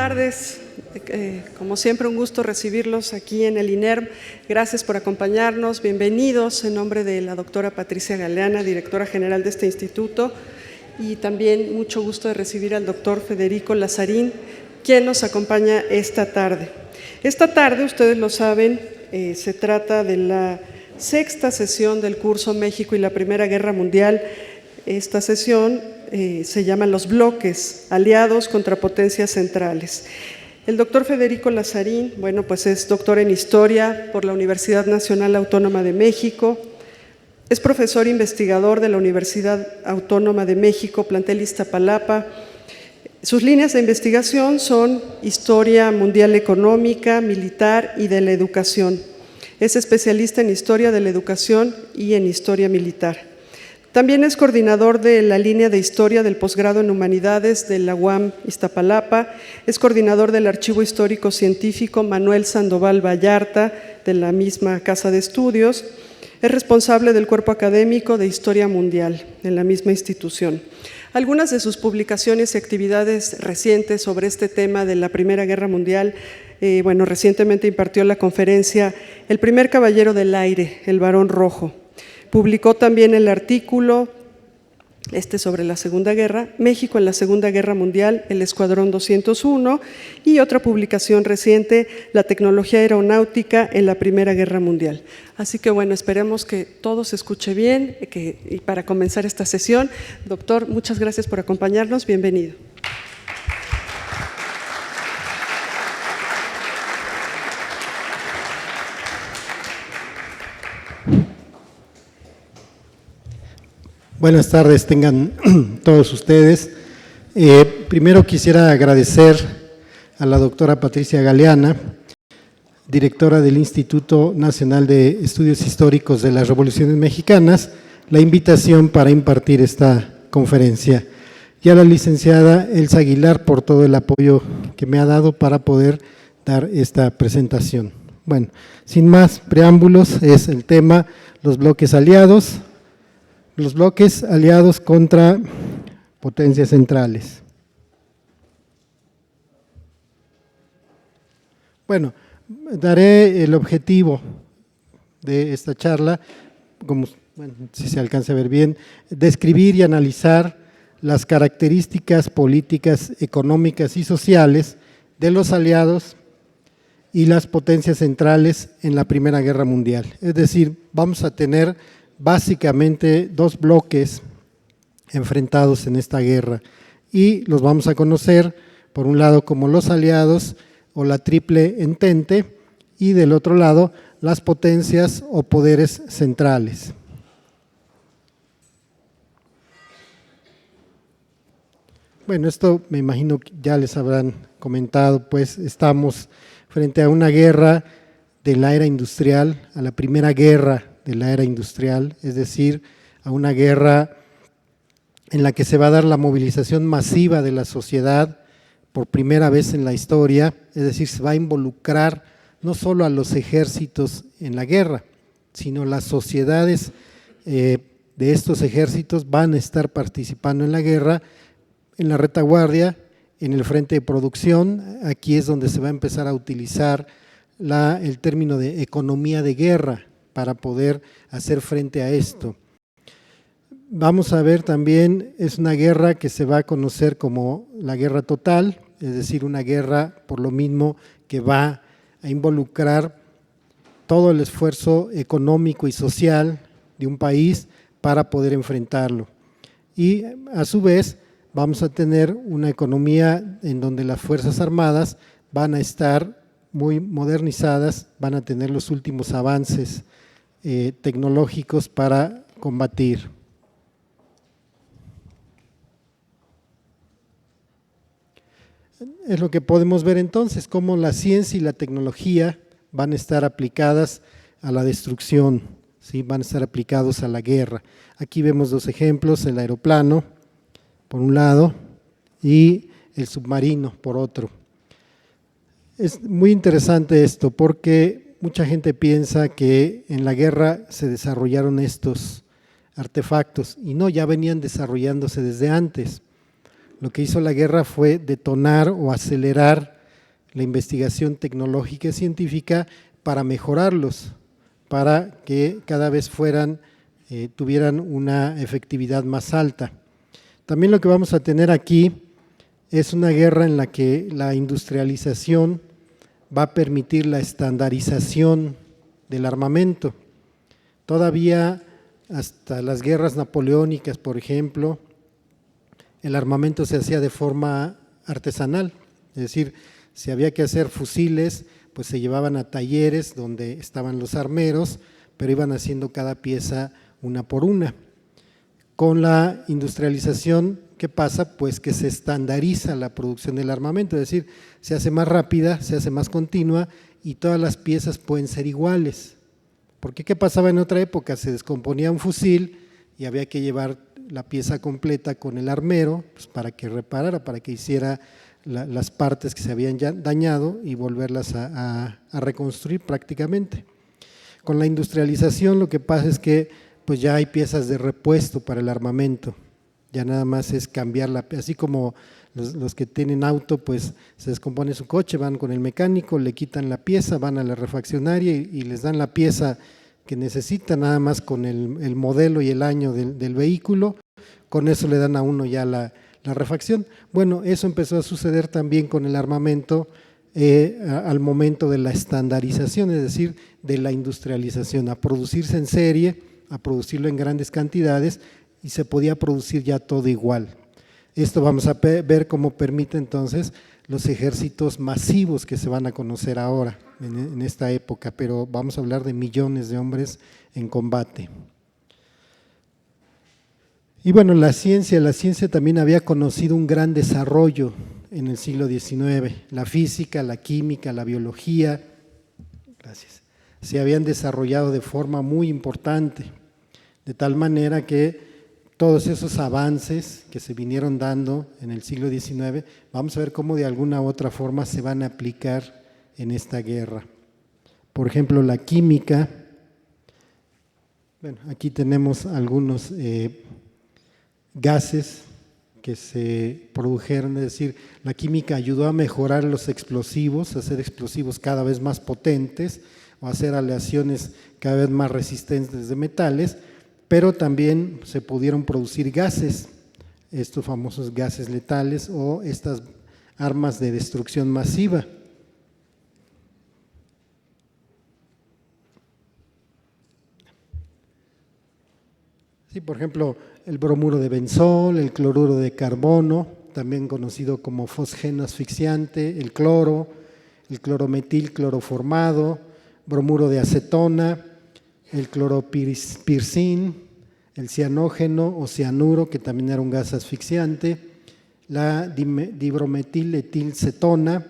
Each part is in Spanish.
tardes. Como siempre, un gusto recibirlos aquí en el INERM. Gracias por acompañarnos. Bienvenidos en nombre de la doctora Patricia Galeana, directora general de este instituto, y también mucho gusto de recibir al doctor Federico Lazarín, quien nos acompaña esta tarde. Esta tarde, ustedes lo saben, se trata de la sexta sesión del curso México y la Primera Guerra Mundial. Esta sesión se llama Los bloques, aliados contra potencias centrales. El doctor Federico Lazarín, bueno, pues es doctor en Historia por la Universidad Nacional Autónoma de México, es profesor investigador de la Universidad Autónoma de México, plantel Iztapalapa. Sus líneas de investigación son Historia Mundial Económica, Militar y de la Educación. Es especialista en Historia de la Educación y en Historia Militar. También es coordinador de la línea de Historia del Posgrado en Humanidades de la UAM Iztapalapa, es coordinador del Archivo Histórico Científico Manuel Sandoval Vallarta, de la misma Casa de Estudios, es responsable del Cuerpo Académico de Historia Mundial, en la misma institución. Algunas de sus publicaciones y actividades recientes sobre este tema de la Primera Guerra Mundial, recientemente impartió la conferencia El primer caballero del aire, el Barón Rojo. Publicó también el artículo sobre la Segunda Guerra, México en la Segunda Guerra Mundial, el Escuadrón 201, y otra publicación reciente, La tecnología aeronáutica en la Primera Guerra Mundial. Así que bueno, esperemos que todo se escuche bien y para comenzar esta sesión. Doctor, muchas gracias por acompañarnos, bienvenido. Buenas tardes, tengan todos ustedes. Primero quisiera agradecer a la doctora Patricia Galeana, directora del Instituto Nacional de Estudios Históricos de las Revoluciones Mexicanas, la invitación para impartir esta conferencia, y a la licenciada Elsa Aguilar por todo el apoyo que me ha dado para poder dar esta presentación. Bueno, sin más preámbulos, es el tema los bloques aliados. Los bloques aliados contra potencias centrales. Bueno, daré el objetivo de esta charla, si se alcanza a ver bien, describir y analizar las características políticas, económicas y sociales de los aliados y las potencias centrales en la Primera Guerra Mundial. Es decir, vamos a tener básicamente dos bloques enfrentados en esta guerra y los vamos a conocer por un lado como los aliados o la triple entente y del otro lado las potencias o poderes centrales. Bueno, esto me imagino que ya les habrán comentado, pues estamos frente a una guerra de la era industrial, a la primera guerra de la era industrial, es decir, a una guerra en la que se va a dar la movilización masiva de la sociedad por primera vez en la historia, es decir, se va a involucrar no solo a los ejércitos en la guerra, sino las sociedades de estos ejércitos van a estar participando en la guerra, en la retaguardia, en el frente de producción. Aquí es donde se va a empezar a utilizar el término de economía de guerra, para poder hacer frente a esto. Vamos a ver también, es una guerra que se va a conocer como la guerra total, es decir, una guerra por lo mismo que va a involucrar todo el esfuerzo económico y social de un país para poder enfrentarlo. Y a su vez vamos a tener una economía en donde las Fuerzas Armadas van a estar muy modernizadas, van a tener los últimos avances tecnológicos para combatir. Es lo que podemos ver entonces, cómo la ciencia y la tecnología van a estar aplicadas a la destrucción, ¿sí? Van a estar aplicados a la guerra. Aquí vemos dos ejemplos, el aeroplano por un lado y el submarino por otro. Es muy interesante esto porque mucha gente piensa que en la guerra se desarrollaron estos artefactos y no, ya venían desarrollándose desde antes. Lo que hizo la guerra fue detonar o acelerar la investigación tecnológica y científica para mejorarlos, para que cada vez tuvieran una efectividad más alta. También lo que vamos a tener aquí es una guerra en la que la industrialización va a permitir la estandarización del armamento. Todavía hasta las guerras napoleónicas, por ejemplo, el armamento se hacía de forma artesanal, es decir, si había que hacer fusiles, pues se llevaban a talleres donde estaban los armeros, pero iban haciendo cada pieza una por una. Con la industrialización, ¿qué pasa? Pues que se estandariza la producción del armamento, es decir, se hace más rápida, se hace más continua y todas las piezas pueden ser iguales. Porque ¿qué pasaba en otra época? Se descomponía un fusil y había que llevar la pieza completa con el armero pues para que reparara, para que hiciera las partes que se habían ya dañado y volverlas a reconstruir prácticamente. Con la industrialización lo que pasa es que pues ya hay piezas de repuesto para el armamento, ya nada más es cambiarla, así como los que tienen auto, pues se descompone su coche, van con el mecánico, le quitan la pieza, van a la refaccionaria y les dan la pieza que necesitan, nada más con el modelo y el año del vehículo, con eso le dan a uno ya la refacción. Bueno, eso empezó a suceder también con el armamento al momento de la estandarización, es decir, de la industrialización, a producirse en serie, a producirlo en grandes cantidades y se podía producir ya todo igual. Esto vamos a ver cómo permite entonces los ejércitos masivos que se van a conocer ahora en esta época, pero vamos a hablar de millones de hombres en combate. Y bueno, la ciencia también había conocido un gran desarrollo en el siglo XIX, la física, la química, la biología, se habían desarrollado de forma muy importante, de tal manera que todos esos avances que se vinieron dando en el siglo XIX, vamos a ver cómo de alguna u otra forma se van a aplicar en esta guerra. Por ejemplo, la química, bueno, aquí tenemos algunos gases que se produjeron, es decir, la química ayudó a mejorar los explosivos, a hacer explosivos cada vez más potentes o a hacer aleaciones cada vez más resistentes de metales, pero también se pudieron producir gases, estos famosos gases letales o estas armas de destrucción masiva. Sí, por ejemplo, el bromuro de benzol, el cloruro de carbono, también conocido como fosgeno asfixiante, el cloro, el clorometil cloroformado, bromuro de acetona, el cloropircin, el cianógeno o cianuro, que también era un gas asfixiante, la dibrometil-etilcetona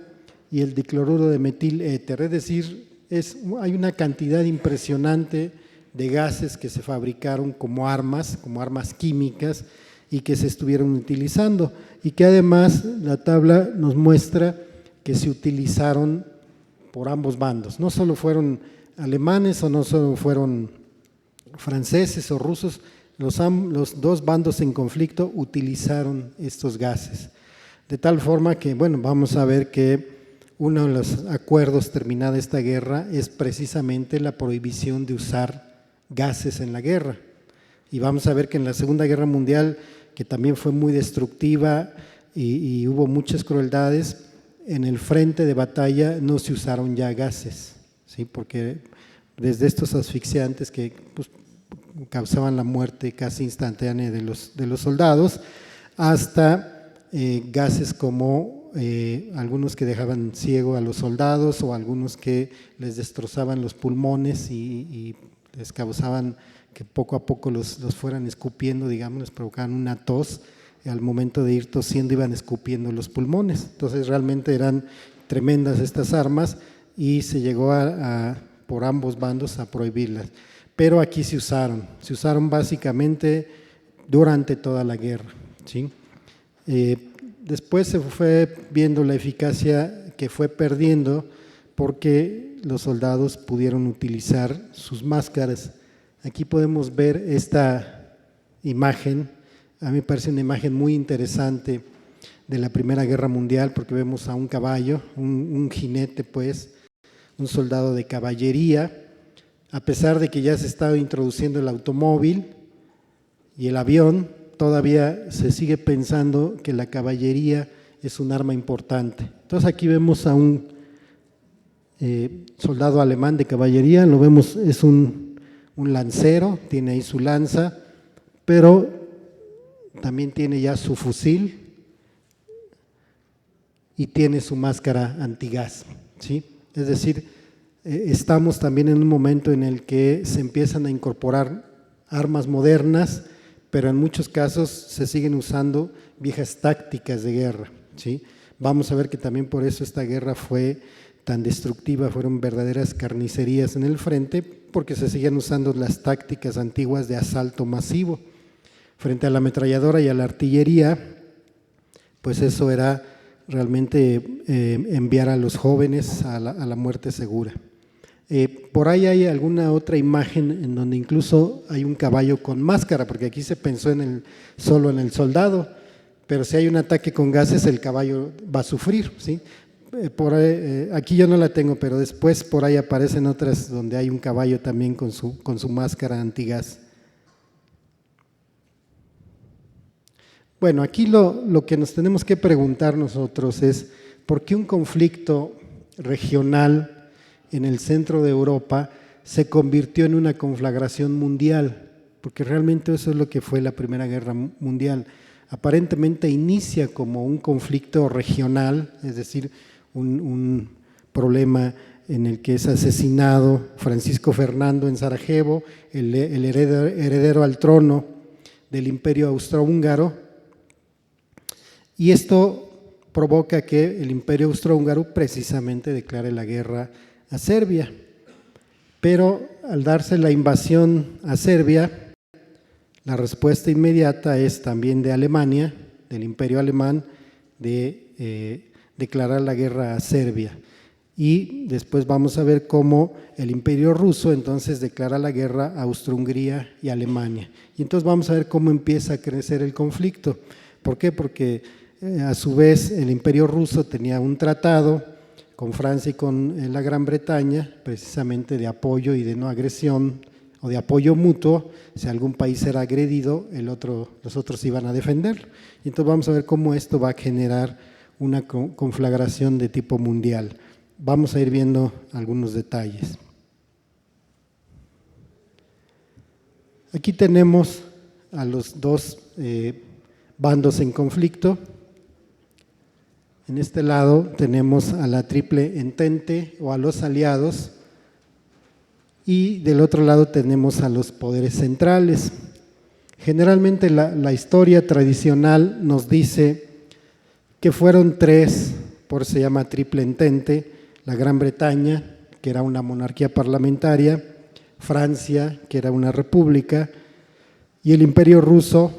y el dicloruro de metil-éter. Es decir, hay una cantidad impresionante de gases que se fabricaron como armas químicas y que se estuvieron utilizando y que además la tabla nos muestra que se utilizaron por ambos bandos, no solo fueron alemanes o no solo fueron franceses o rusos, los dos bandos en conflicto utilizaron estos gases, de tal forma que, bueno, vamos a ver que uno de los acuerdos terminada esta guerra es precisamente la prohibición de usar gases en la guerra. Y vamos a ver que en la Segunda Guerra Mundial, que también fue muy destructiva y hubo muchas crueldades, en el frente de batalla no se usaron ya gases, ¿sí? Porque desde estos asfixiantes que pues, causaban la muerte casi instantánea de los soldados, hasta gases como algunos que dejaban ciego a los soldados o algunos que les destrozaban los pulmones y les causaban que poco a poco los fueran escupiendo, digamos, les provocaban una tos, y al momento de ir tosiendo iban escupiendo los pulmones. Entonces realmente eran tremendas estas armas y se llegó por ambos bandos a prohibirlas. Pero aquí se usaron básicamente durante toda la guerra, ¿sí? Después se fue viendo la eficacia que fue perdiendo porque los soldados pudieron utilizar sus máscaras. Aquí podemos ver esta imagen, a mí me parece una imagen muy interesante de la Primera Guerra Mundial, porque vemos a un caballo, un jinete, pues, un soldado de caballería, a pesar de que ya se estaba introduciendo el automóvil y el avión, todavía se sigue pensando que la caballería es un arma importante. Entonces aquí vemos a un soldado alemán de caballería, lo vemos, es un lancero, tiene ahí su lanza, pero también tiene ya su fusil y tiene su máscara antigás, ¿sí? Es decir, estamos también en un momento en el que se empiezan a incorporar armas modernas, pero en muchos casos se siguen usando viejas tácticas de guerra, ¿sí? Vamos a ver que también por eso esta guerra fue tan destructiva, fueron verdaderas carnicerías en el frente, porque se seguían usando las tácticas antiguas de asalto masivo. Frente a la ametralladora y a la artillería, pues eso era realmente enviar a los jóvenes a la muerte segura. Por ahí hay alguna otra imagen en donde incluso hay un caballo con máscara, porque aquí se pensó solo en el soldado, pero si hay un ataque con gases el caballo va a sufrir, ¿sí? Por ahí, aquí yo no la tengo, pero después por ahí aparecen otras donde hay un caballo también con su máscara antigas. Bueno, aquí lo que nos tenemos que preguntar nosotros es ¿por qué un conflicto regional en el centro de Europa se convirtió en una conflagración mundial? Porque realmente eso es lo que fue la Primera Guerra Mundial. Aparentemente inicia como un conflicto regional, es decir, un problema en el que es asesinado Francisco Fernando en Sarajevo, el heredero al trono del Imperio Austrohúngaro, y esto provoca que el Imperio Austrohúngaro precisamente declare la guerra a Serbia. Pero al darse la invasión a Serbia, la respuesta inmediata es también de Alemania, del Imperio Alemán, de declarar la guerra a Serbia. Y después vamos a ver cómo el Imperio Ruso entonces declara la guerra a Austro-Hungría y Alemania. Y entonces vamos a ver cómo empieza a crecer el conflicto. ¿Por qué? Porque a su vez el Imperio Ruso tenía un tratado con Francia y con la Gran Bretaña, precisamente de apoyo y de no agresión, o de apoyo mutuo. Si algún país era agredido, los otros iban a defenderlo. Y entonces vamos a ver cómo esto va a generar una conflagración de tipo mundial. Vamos a ir viendo algunos detalles. Aquí tenemos a los dos bandos en conflicto. En este lado tenemos a la Triple Entente o a los aliados, y del otro lado tenemos a los poderes centrales. Generalmente la historia tradicional nos dice que fueron tres, por eso se llama Triple Entente: la Gran Bretaña, que era una monarquía parlamentaria, Francia, que era una república, y el Imperio Ruso,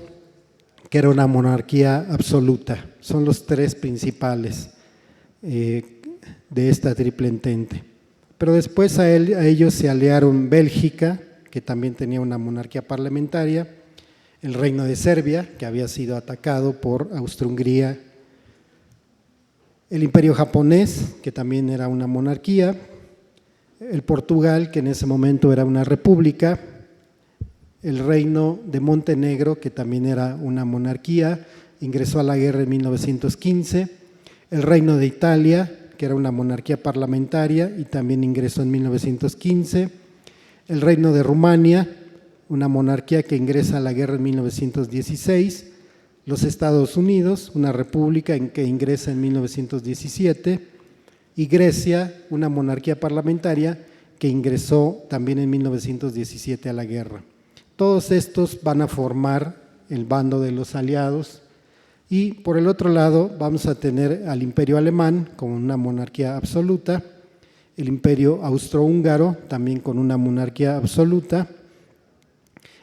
que era una monarquía absoluta. Son los tres principales de esta Triple Entente. Pero después a ellos se aliaron Bélgica, que también tenía una monarquía parlamentaria, el Reino de Serbia, que había sido atacado por Austro-Hungría, el Imperio Japonés, que también era una monarquía, el Portugal, que en ese momento era una república, el Reino de Montenegro, que también era una monarquía, ingresó a la guerra en 1915, el Reino de Italia, que era una monarquía parlamentaria y también ingresó en 1915, el Reino de Rumania, una monarquía que ingresa a la guerra en 1916, los Estados Unidos, una república en que ingresa en 1917, y Grecia, una monarquía parlamentaria que ingresó también en 1917 a la guerra. Todos estos van a formar el bando de los aliados, y por el otro lado vamos a tener al Imperio Alemán con una monarquía absoluta, el Imperio Austrohúngaro también con una monarquía absoluta,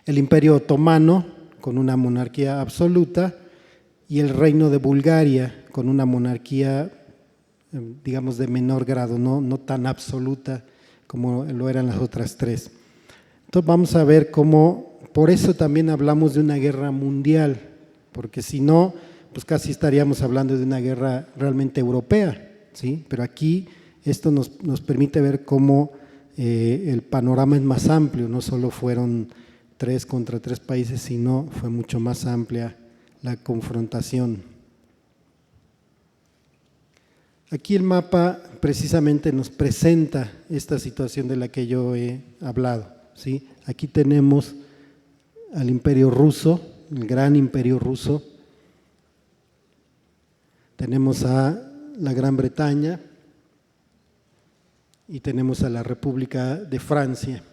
el Imperio Otomano con una monarquía absoluta y el Reino de Bulgaria con una monarquía, digamos, de menor grado, no tan absoluta como lo eran las otras tres. Entonces vamos a ver cómo, por eso también hablamos de una guerra mundial, porque si no, pues casi estaríamos hablando de una guerra realmente europea, ¿sí? Pero aquí esto nos permite ver cómo el panorama es más amplio, no solo fueron 3 contra 3 países, sino fue mucho más amplia la confrontación. Aquí el mapa precisamente nos presenta esta situación de la que yo he hablado, ¿sí? Aquí tenemos al Imperio Ruso, el gran Imperio Ruso, tenemos a la Gran Bretaña y tenemos a la República de Francia.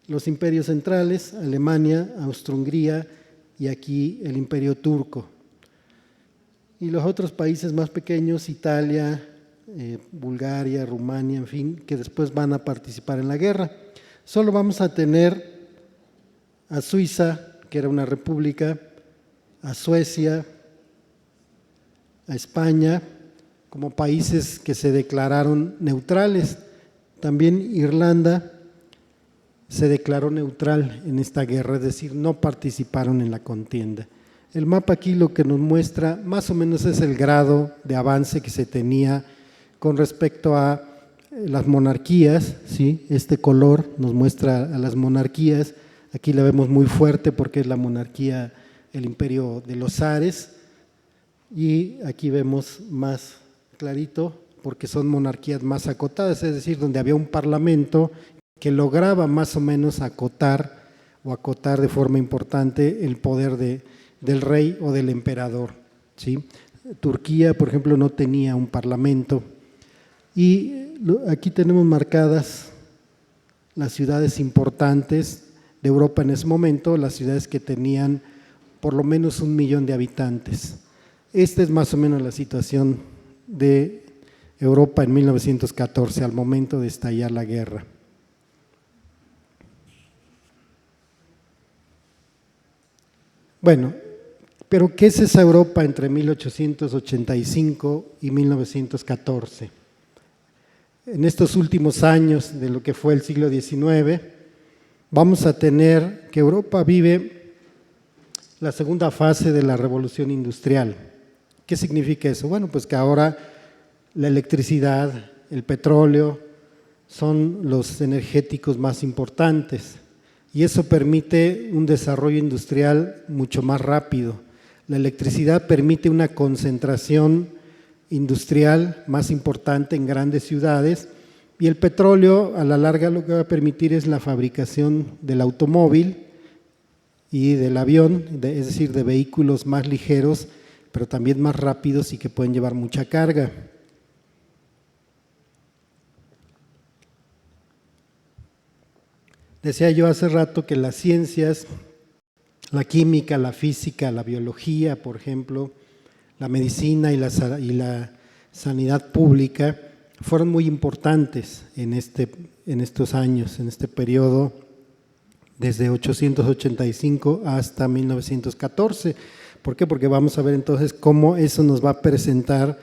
Los imperios centrales, Alemania, Austria-Hungría y aquí el Imperio Turco. Y los otros países más pequeños, Italia, Bulgaria, Rumania, en fin, que después van a participar en la guerra. Solo vamos a tener a Suiza, que era una república, a Suecia, a España, como países que se declararon neutrales. También Irlanda se declaró neutral en esta guerra, es decir, no participaron en la contienda. El mapa aquí lo que nos muestra más o menos es el grado de avance que se tenía con respecto a las monarquías, ¿sí? Este color nos muestra a las monarquías, aquí la vemos muy fuerte porque es la monarquía, el imperio de los zares, y aquí vemos más clarito porque son monarquías más acotadas, es decir, donde había un parlamento que lograba más o menos acotar de forma importante el poder del rey o del emperador, ¿sí? Turquía, por ejemplo, no tenía un parlamento. Y aquí tenemos marcadas las ciudades importantes de Europa en ese momento, las ciudades que tenían por lo menos 1 millón de habitantes. Esta es más o menos la situación de Europa en 1914, al momento de estallar la guerra. Bueno, pero ¿qué es esa Europa entre 1885 y 1914? En estos últimos años de lo que fue el siglo XIX, vamos a tener que Europa vive la segunda fase de la revolución industrial. ¿Qué significa eso? Bueno, pues que ahora la electricidad, el petróleo son los energéticos más importantes y eso permite un desarrollo industrial mucho más rápido. La electricidad permite una concentración industrial más importante en grandes ciudades y el petróleo a la larga lo que va a permitir es la fabricación del automóvil y del avión, es decir, de vehículos más ligeros, pero también más rápidos y que pueden llevar mucha carga. Decía yo hace rato que las ciencias, la química, la física, la biología, por ejemplo, la medicina y la sanidad pública fueron muy importantes en estos años, en este periodo, desde 885 hasta 1914. ¿Por qué? Porque vamos a ver entonces cómo eso nos va a presentar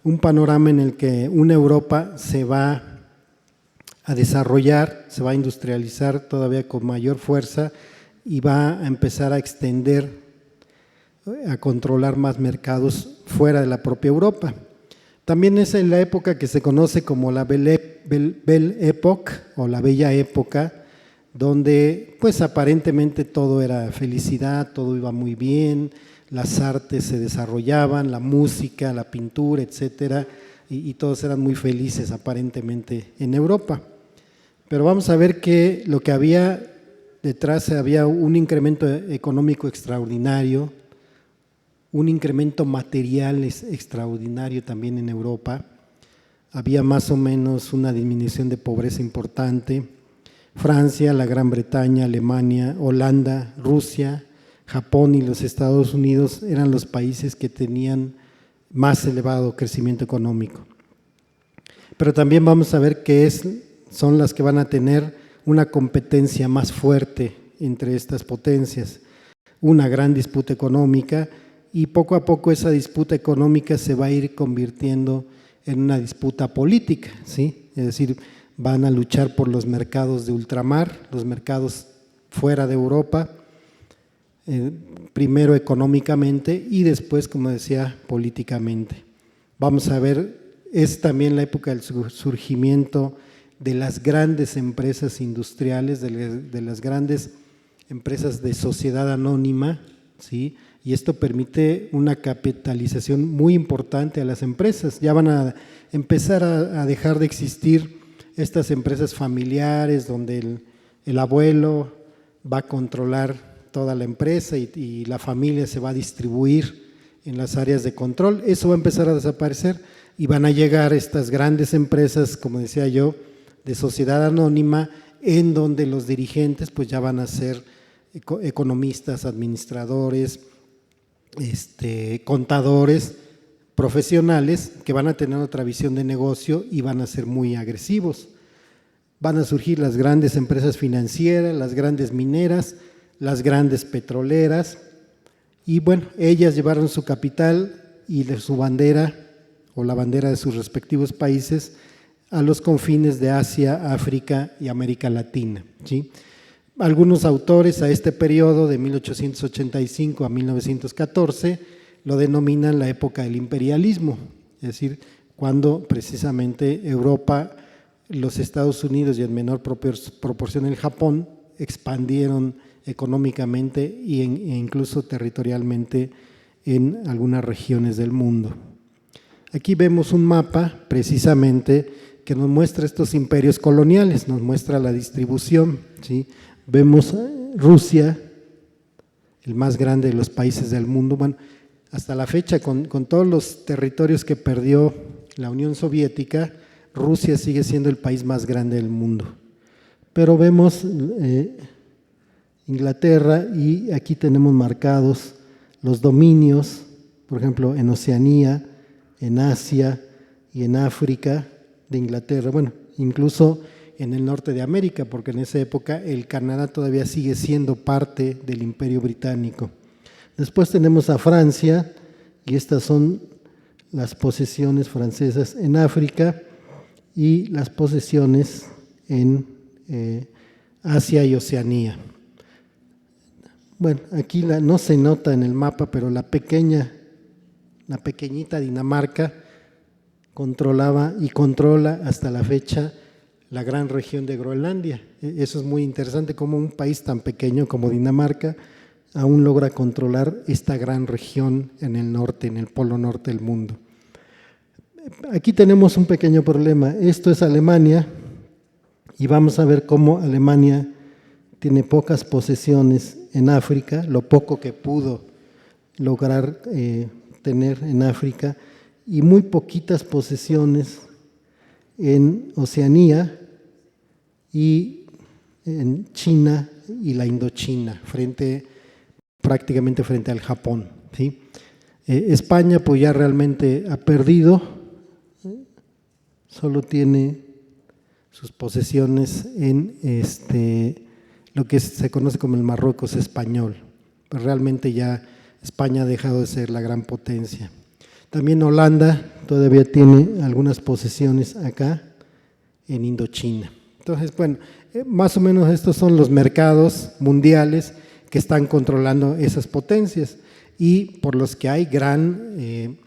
un panorama en el que una Europa se va a desarrollar, se va a industrializar todavía con mayor fuerza y va a empezar a extender, a controlar más mercados fuera de la propia Europa. También es en la época que se conoce como la Belle Époque o la Bella Época, donde pues aparentemente todo era felicidad, todo iba muy bien, las artes se desarrollaban, la música, la pintura, etcétera, y todos eran muy felices aparentemente en Europa. Pero vamos a ver que lo que había detrás había un incremento económico extraordinario, un incremento material extraordinario también en Europa, había más o menos una disminución de pobreza importante. Francia, la Gran Bretaña, Alemania, Holanda, Rusia, Japón y los Estados Unidos eran los países que tenían más elevado crecimiento económico. Pero también vamos a ver que son las que van a tener una competencia más fuerte entre estas potencias, una gran disputa económica y poco a poco esa disputa económica se va a ir convirtiendo en una disputa política, ¿sí? Es decir, van a luchar por los mercados de ultramar, los mercados fuera de Europa, primero económicamente y después, como decía, políticamente. Vamos a ver, es también la época del surgimiento de las grandes empresas industriales, de las grandes empresas de sociedad anónima, ¿sí? Y esto permite una capitalización muy importante a las empresas. Ya van a empezar a dejar de existir estas empresas familiares donde el abuelo va a controlar toda la empresa y la familia se va a distribuir en las áreas de control. Eso va a empezar a desaparecer y van a llegar estas grandes empresas, como decía yo, de sociedad anónima, en donde los dirigentes pues ya van a ser economistas, administradores, contadores profesionales que van a tener otra visión de negocio y van a ser muy agresivos. Van a surgir las grandes empresas financieras, las grandes mineras, las grandes petroleras y bueno, ellas llevaron su capital y su bandera o la bandera de sus respectivos países a los confines de Asia, África y América Latina, ¿sí? Algunos autores a este periodo de 1885 a 1914 lo denominan la época del imperialismo, es decir, cuando precisamente Europa, los Estados Unidos y en menor proporción el Japón expandieron económicamente e incluso territorialmente en algunas regiones del mundo. Aquí vemos un mapa precisamente que nos muestra estos imperios coloniales, nos muestra la distribución, ¿sí? Vemos Rusia, el más grande de los países del mundo. Bueno, hasta la fecha, con todos los territorios que perdió la Unión Soviética, Rusia sigue siendo el país más grande del mundo. Pero vemos Inglaterra y aquí tenemos marcados los dominios, por ejemplo, en Oceanía, en Asia y en África de Inglaterra, bueno, incluso en el norte de América, porque en esa época el Canadá todavía sigue siendo parte del Imperio Británico. Después tenemos a Francia, y estas son las posesiones francesas en África y las posesiones en Asia y Oceanía. Bueno, aquí no se nota en el mapa, pero la pequeñita Dinamarca controlaba y controla hasta la fecha la gran región de Groenlandia. Eso es muy interesante, como un país tan pequeño como Dinamarca aún logra controlar esta gran región en el norte, en el polo norte del mundo. Aquí tenemos un pequeño problema. Esto es Alemania y vamos a ver cómo Alemania tiene pocas posesiones en África, lo poco que pudo lograr tener en África y muy poquitas posesiones en Oceanía y en China y la Indochina, prácticamente frente al Japón, ¿sí? España pues ya realmente ha perdido, solo tiene sus posesiones en lo que se conoce como el Marruecos español, pero realmente ya España ha dejado de ser la gran potencia. También Holanda todavía tiene algunas posesiones acá en Indochina. Entonces, bueno, más o menos estos son los mercados mundiales que están controlando esas potencias y por los que hay gran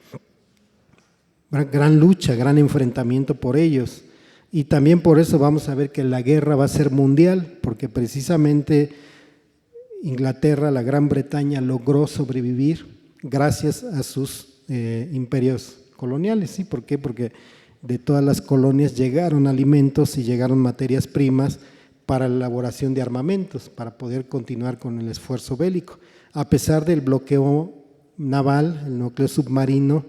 lucha, gran enfrentamiento por ellos. Y también por eso vamos a ver que la guerra va a ser mundial, porque precisamente Inglaterra, la Gran Bretaña, logró sobrevivir gracias a sus imperios coloniales. ¿Sí? ¿Por qué? Porque de todas las colonias llegaron alimentos y llegaron materias primas para la elaboración de armamentos, para poder continuar con el esfuerzo bélico, a pesar del bloqueo naval, el bloqueo submarino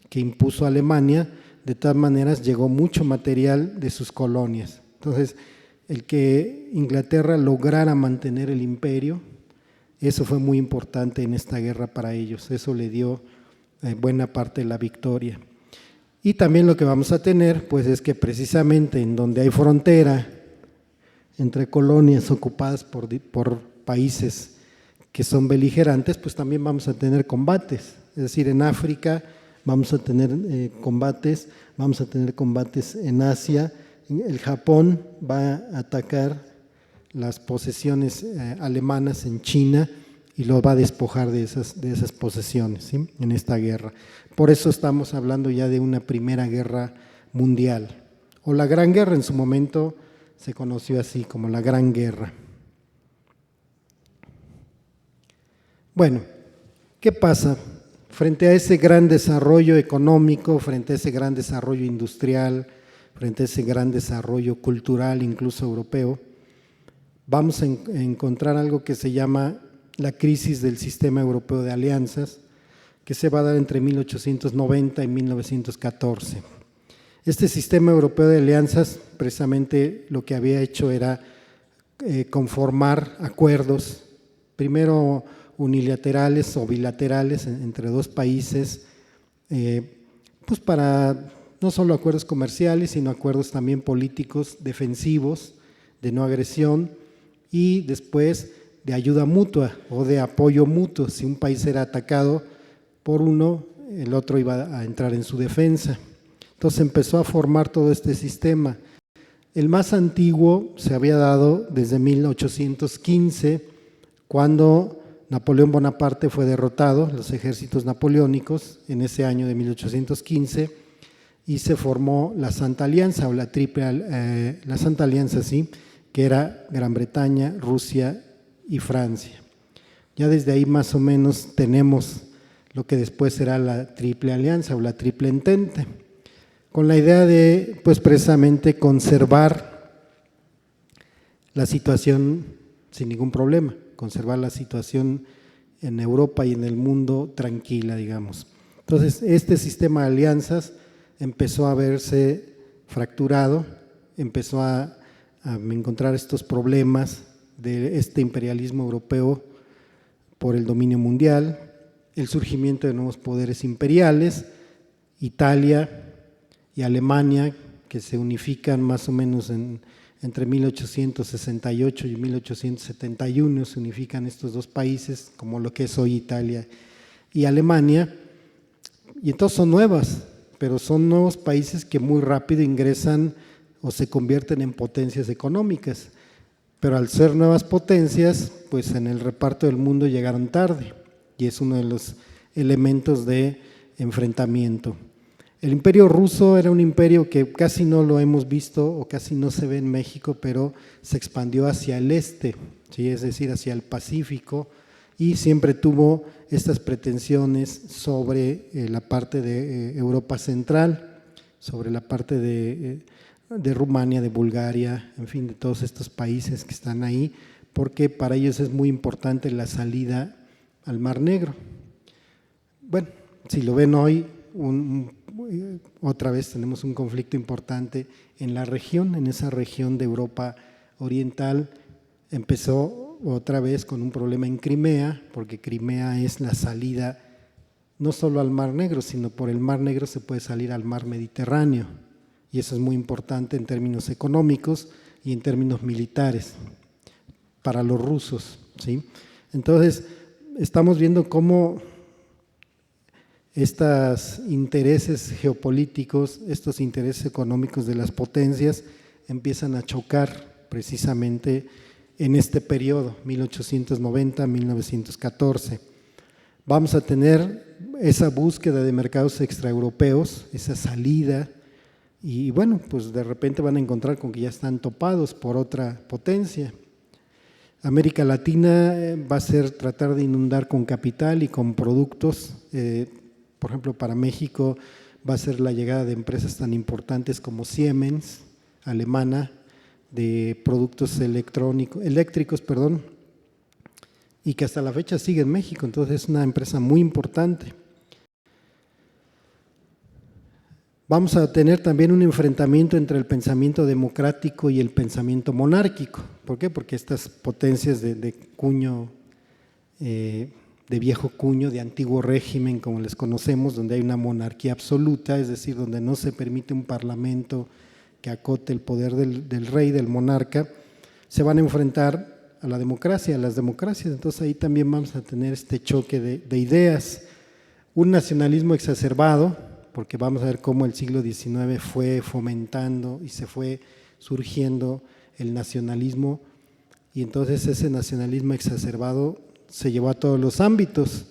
que impuso Alemania. De todas maneras llegó mucho material de sus colonias. Entonces, el que Inglaterra lograra mantener el imperio, eso fue muy importante en esta guerra para ellos, eso le dio buena parte de la victoria. Y también lo que vamos a tener, pues es que precisamente en donde hay frontera entre colonias ocupadas por países que son beligerantes, pues también vamos a tener combates, es decir, en África vamos a tener combates, vamos a tener combates en Asia. El Japón va a atacar las posesiones alemanas en China y lo va a despojar de esas posesiones, ¿sí?, en esta guerra. Por eso estamos hablando ya de una primera guerra mundial, o la Gran Guerra. En su momento se conoció así como la Gran Guerra. Bueno, ¿qué pasa? Frente a ese gran desarrollo económico, frente a ese gran desarrollo industrial, frente a ese gran desarrollo cultural, incluso europeo, vamos a encontrar algo que se llama la crisis del sistema europeo de alianzas, que se va a dar entre 1890 y 1914. Este sistema europeo de alianzas, precisamente lo que había hecho era conformar acuerdos, primero unilaterales o bilaterales entre dos países, pues para no solo acuerdos comerciales, sino acuerdos también políticos defensivos, de no agresión, y después de ayuda mutua o de apoyo mutuo. Si un país era atacado por uno, el otro iba a entrar en su defensa. Entonces empezó a formar todo este sistema. El más antiguo se había dado desde 1815, cuando Napoleón Bonaparte fue derrotado, los ejércitos napoleónicos, en ese año de 1815, y se formó la Santa Alianza, o la Santa Alianza, sí, que era Gran Bretaña, Rusia y Francia. Ya desde ahí más o menos tenemos lo que después será la Triple Alianza o la Triple Entente, con la idea de, pues precisamente, conservar la situación sin ningún problema, conservar la situación en Europa y en el mundo tranquila, digamos. Entonces, este sistema de alianzas empezó a verse fracturado, empezó a encontrar estos problemas de este imperialismo europeo por el dominio mundial, el surgimiento de nuevos poderes imperiales, Italia y Alemania, que se unifican más o menos entre 1868 y 1871, se unifican estos dos países, como lo que es hoy Italia y Alemania, y entonces son nuevas, pero son nuevos países que muy rápido ingresan o se convierten en potencias económicas, pero al ser nuevas potencias, pues en el reparto del mundo llegaron tarde, y es uno de los elementos de enfrentamiento. El Imperio Ruso era un imperio que casi no lo hemos visto o casi no se ve en México, pero se expandió hacia el este, ¿sí?, es decir, hacia el Pacífico, y siempre tuvo estas pretensiones sobre la parte de Europa Central, sobre la parte de Rumania, de Bulgaria, en fin, de todos estos países que están ahí, porque para ellos es muy importante la salida al Mar Negro. Bueno, si lo ven hoy, otra vez tenemos un conflicto importante en la región, en esa región de Europa Oriental. Empezó otra vez con un problema en Crimea, porque Crimea es la salida no solo al Mar Negro, sino por el Mar Negro se puede salir al Mar Mediterráneo, y eso es muy importante en términos económicos y en términos militares para los rusos, ¿sí? Entonces, estamos viendo cómo estos intereses geopolíticos, estos intereses económicos de las potencias empiezan a chocar precisamente en este periodo, 1890-1914. Vamos a tener esa búsqueda de mercados extraeuropeos, esa salida, y bueno, pues de repente van a encontrar con que ya están topados por otra potencia. América Latina va a ser tratar de inundar con capital y con productos. Por ejemplo, para México va a ser la llegada de empresas tan importantes como Siemens, alemana, de productos eléctricos, y que hasta la fecha sigue en México, entonces es una empresa muy importante. Vamos a tener también un enfrentamiento entre el pensamiento democrático y el pensamiento monárquico. ¿Por qué? Porque estas potencias de cuño, de viejo cuño, de antiguo régimen, como les conocemos, donde hay una monarquía absoluta, es decir, donde no se permite un parlamento que acote el poder del rey, del monarca, se van a enfrentar a la democracia, a las democracias. Entonces ahí también vamos a tener este choque de ideas, un nacionalismo exacerbado, porque vamos a ver cómo el siglo XIX fue fomentando y se fue surgiendo el nacionalismo, y entonces ese nacionalismo exacerbado se llevó a todos los ámbitos.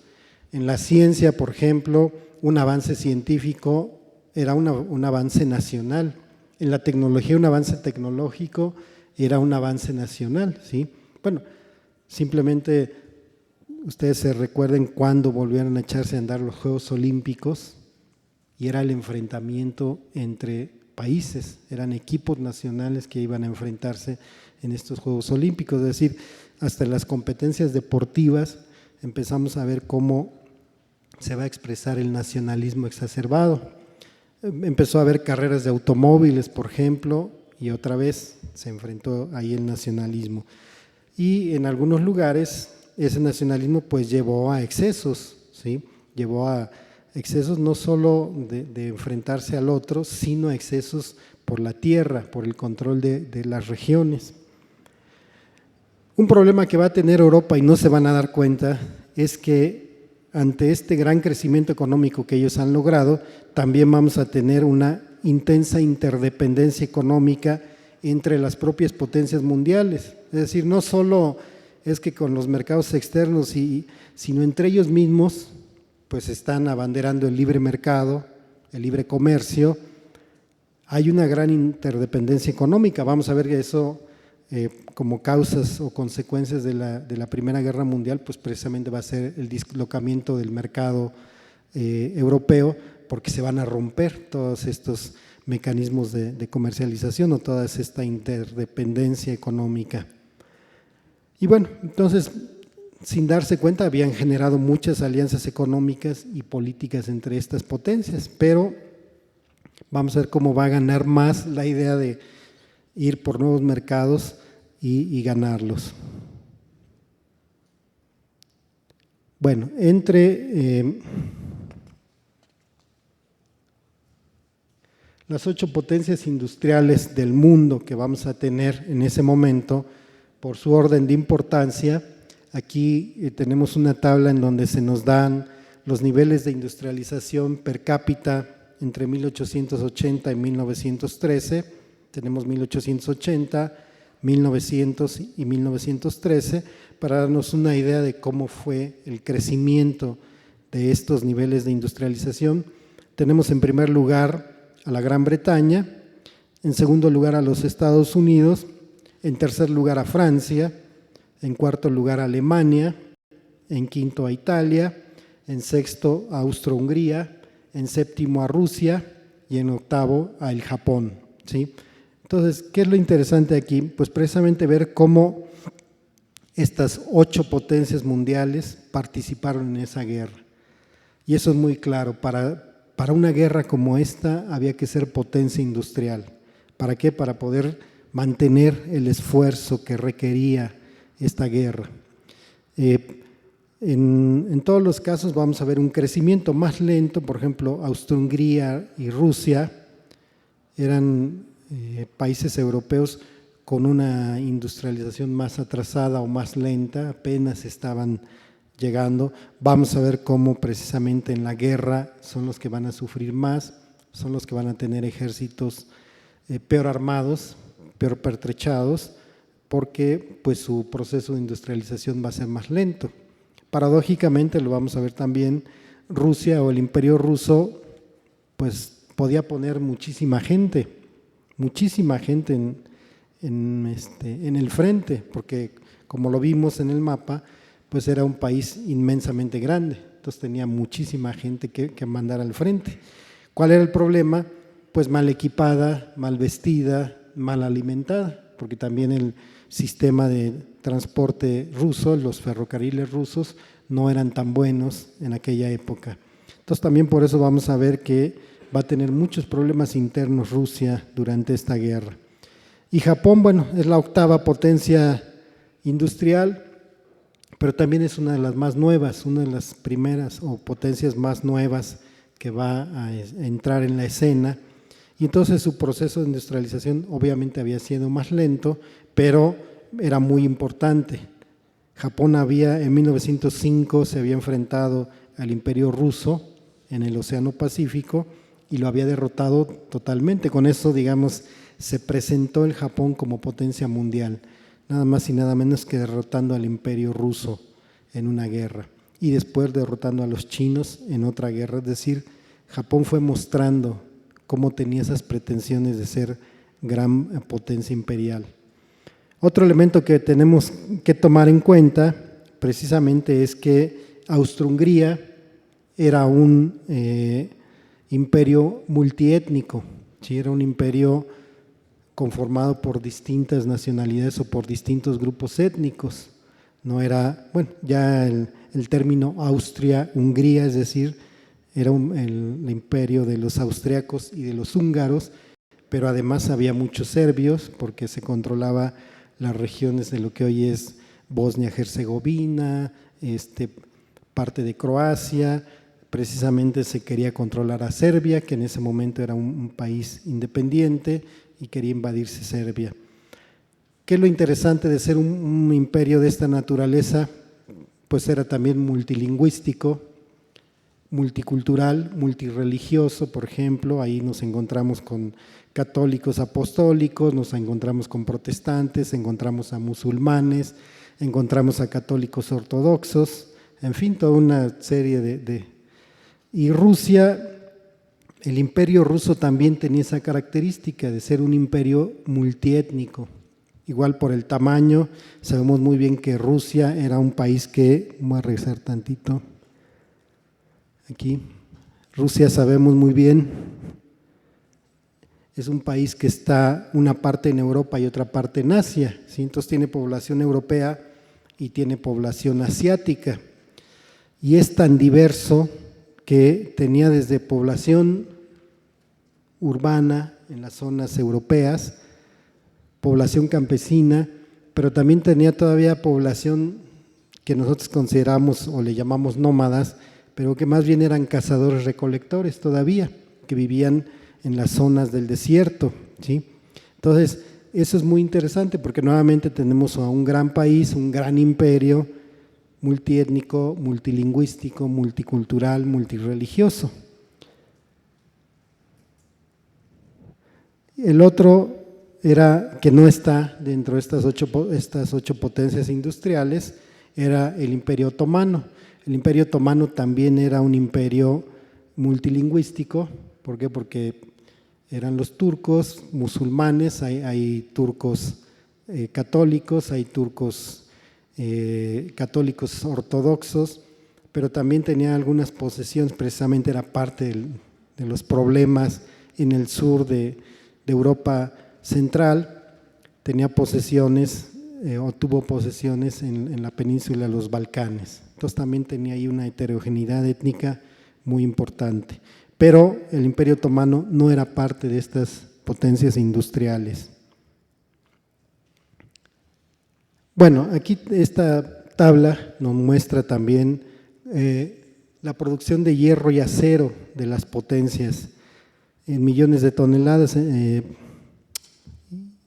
En la ciencia, por ejemplo, un avance científico era un avance nacional. En la tecnología, un avance tecnológico era un avance nacional, ¿sí? Bueno, simplemente ustedes se recuerden cuando volvieron a echarse a andar los Juegos Olímpicos y era el enfrentamiento entre países, eran equipos nacionales que iban a enfrentarse en estos Juegos Olímpicos, es decir, hasta en las competencias deportivas empezamos a ver cómo se va a expresar el nacionalismo exacerbado. Empezó a haber carreras de automóviles, por ejemplo, y otra vez se enfrentó ahí el nacionalismo. Y en algunos lugares ese nacionalismo pues llevó a excesos, ¿sí? Llevó a excesos no solo de enfrentarse al otro, sino a excesos por la tierra, por el control de las regiones. Un problema que va a tener Europa y no se van a dar cuenta es que ante este gran crecimiento económico que ellos han logrado, también vamos a tener una intensa interdependencia económica entre las propias potencias mundiales. Es decir, no solo es que con los mercados externos, sino entre ellos mismos, pues están abanderando el libre mercado, el libre comercio. Hay una gran interdependencia económica. Vamos a ver que eso como causas o consecuencias de la Primera Guerra Mundial, pues precisamente va a ser el dislocamiento del mercado europeo, porque se van a romper todos estos mecanismos de comercialización o toda esta interdependencia económica. Y bueno, entonces, sin darse cuenta, habían generado muchas alianzas económicas y políticas entre estas potencias, pero vamos a ver cómo va a ganar más la idea de ir por nuevos mercados y ganarlos. Bueno, entre las 8 potencias industriales del mundo que vamos a tener en ese momento, por su orden de importancia, aquí tenemos una tabla en donde se nos dan los niveles de industrialización per cápita entre 1880 y 1913, tenemos 1880, 1900 y 1913, para darnos una idea de cómo fue el crecimiento de estos niveles de industrialización. Tenemos en primer lugar a la Gran Bretaña, en segundo lugar a los Estados Unidos, en tercer lugar a Francia, en cuarto lugar a Alemania, en quinto a Italia, en sexto a Austro-Hungría, en séptimo a Rusia y en octavo a el Japón, ¿sí? Entonces, ¿qué es lo interesante aquí? Pues precisamente ver cómo estas 8 potencias mundiales participaron en esa guerra. Y eso es muy claro, para una guerra como esta había que ser potencia industrial. ¿Para qué? Para poder mantener el esfuerzo que requería esta guerra. En todos los casos vamos a ver un crecimiento más lento, por ejemplo, Austro-Hungría y Rusia eran países europeos con una industrialización más atrasada o más lenta, apenas estaban llegando. Vamos a ver cómo precisamente en la guerra son los que van a sufrir más, son los que van a tener ejércitos peor armados, peor pertrechados, porque pues su proceso de industrialización va a ser más lento. Paradójicamente, lo vamos a ver también, Rusia o el Imperio Ruso pues podía poner muchísima gente en el frente, porque como lo vimos en el mapa, pues era un país inmensamente grande, entonces tenía muchísima gente que mandar al frente. ¿Cuál era el problema? Pues mal equipada, mal vestida, mal alimentada, porque también el sistema de transporte ruso, los ferrocarriles rusos, no eran tan buenos en aquella época. Entonces también por eso vamos a ver que va a tener muchos problemas internos Rusia durante esta guerra. Y Japón, bueno, es la octava potencia industrial, pero también es una de las más nuevas, una de las primeras o potencias más nuevas que va a entrar en la escena. Y entonces su proceso de industrialización obviamente había sido más lento, pero era muy importante. Japón en 1905 se había enfrentado al Imperio Ruso en el Océano Pacífico y lo había derrotado totalmente. Con eso, digamos, se presentó el Japón como potencia mundial, nada más y nada menos que derrotando al Imperio Ruso en una guerra y después derrotando a los chinos en otra guerra. Es decir, Japón fue mostrando cómo tenía esas pretensiones de ser gran potencia imperial. Otro elemento que tenemos que tomar en cuenta precisamente es que Austro-Hungría era un imperio multiétnico, ¿sí? Era un imperio conformado por distintas nacionalidades o por distintos grupos étnicos. No era, bueno, ya el término Austria-Hungría, es decir, era el imperio de los austriacos y de los húngaros, pero además había muchos serbios porque se controlaba las regiones de lo que hoy es Bosnia-Herzegovina, parte de Croacia. Precisamente se quería controlar a Serbia, que en ese momento era un país independiente y quería invadirse Serbia. ¿Qué es lo interesante de ser un imperio de esta naturaleza? Pues era también multilingüístico, multicultural, multirreligioso, por ejemplo. Ahí nos encontramos con católicos apostólicos, nos encontramos con protestantes, encontramos a musulmanes, encontramos a católicos ortodoxos, en fin, toda una serie Y Rusia, el imperio ruso también tenía esa característica de ser un imperio multiétnico. Igual por el tamaño, sabemos muy bien que Rusia era un país que, voy a regresar tantito, aquí, Rusia sabemos muy bien, es un país que está una parte en Europa y otra parte en Asia, ¿sí? Entonces tiene población europea y tiene población asiática, y es tan diverso que tenía desde población urbana en las zonas europeas, población campesina, pero también tenía todavía población que nosotros consideramos o le llamamos nómadas, pero que más bien eran cazadores recolectores todavía, que vivían en las zonas del desierto, ¿sí? Entonces, eso es muy interesante porque nuevamente tenemos a un gran país, un gran imperio, multiétnico, multilingüístico, multicultural, multirreligioso. El otro era que no está dentro de estas ocho potencias industriales, era el Imperio Otomano. El Imperio Otomano también era un imperio multilingüístico. ¿Por qué? Porque eran los turcos musulmanes, hay turcos católicos, hay turcos católicos ortodoxos, pero también tenía algunas posesiones, precisamente era parte de los problemas en el sur de Europa central, tenía posesiones o tuvo posesiones en la península de los Balcanes. Entonces también tenía ahí una heterogeneidad étnica muy importante. Pero el Imperio Otomano no era parte de estas potencias industriales. Bueno, aquí esta tabla nos muestra también la producción de hierro y acero de las potencias en millones de toneladas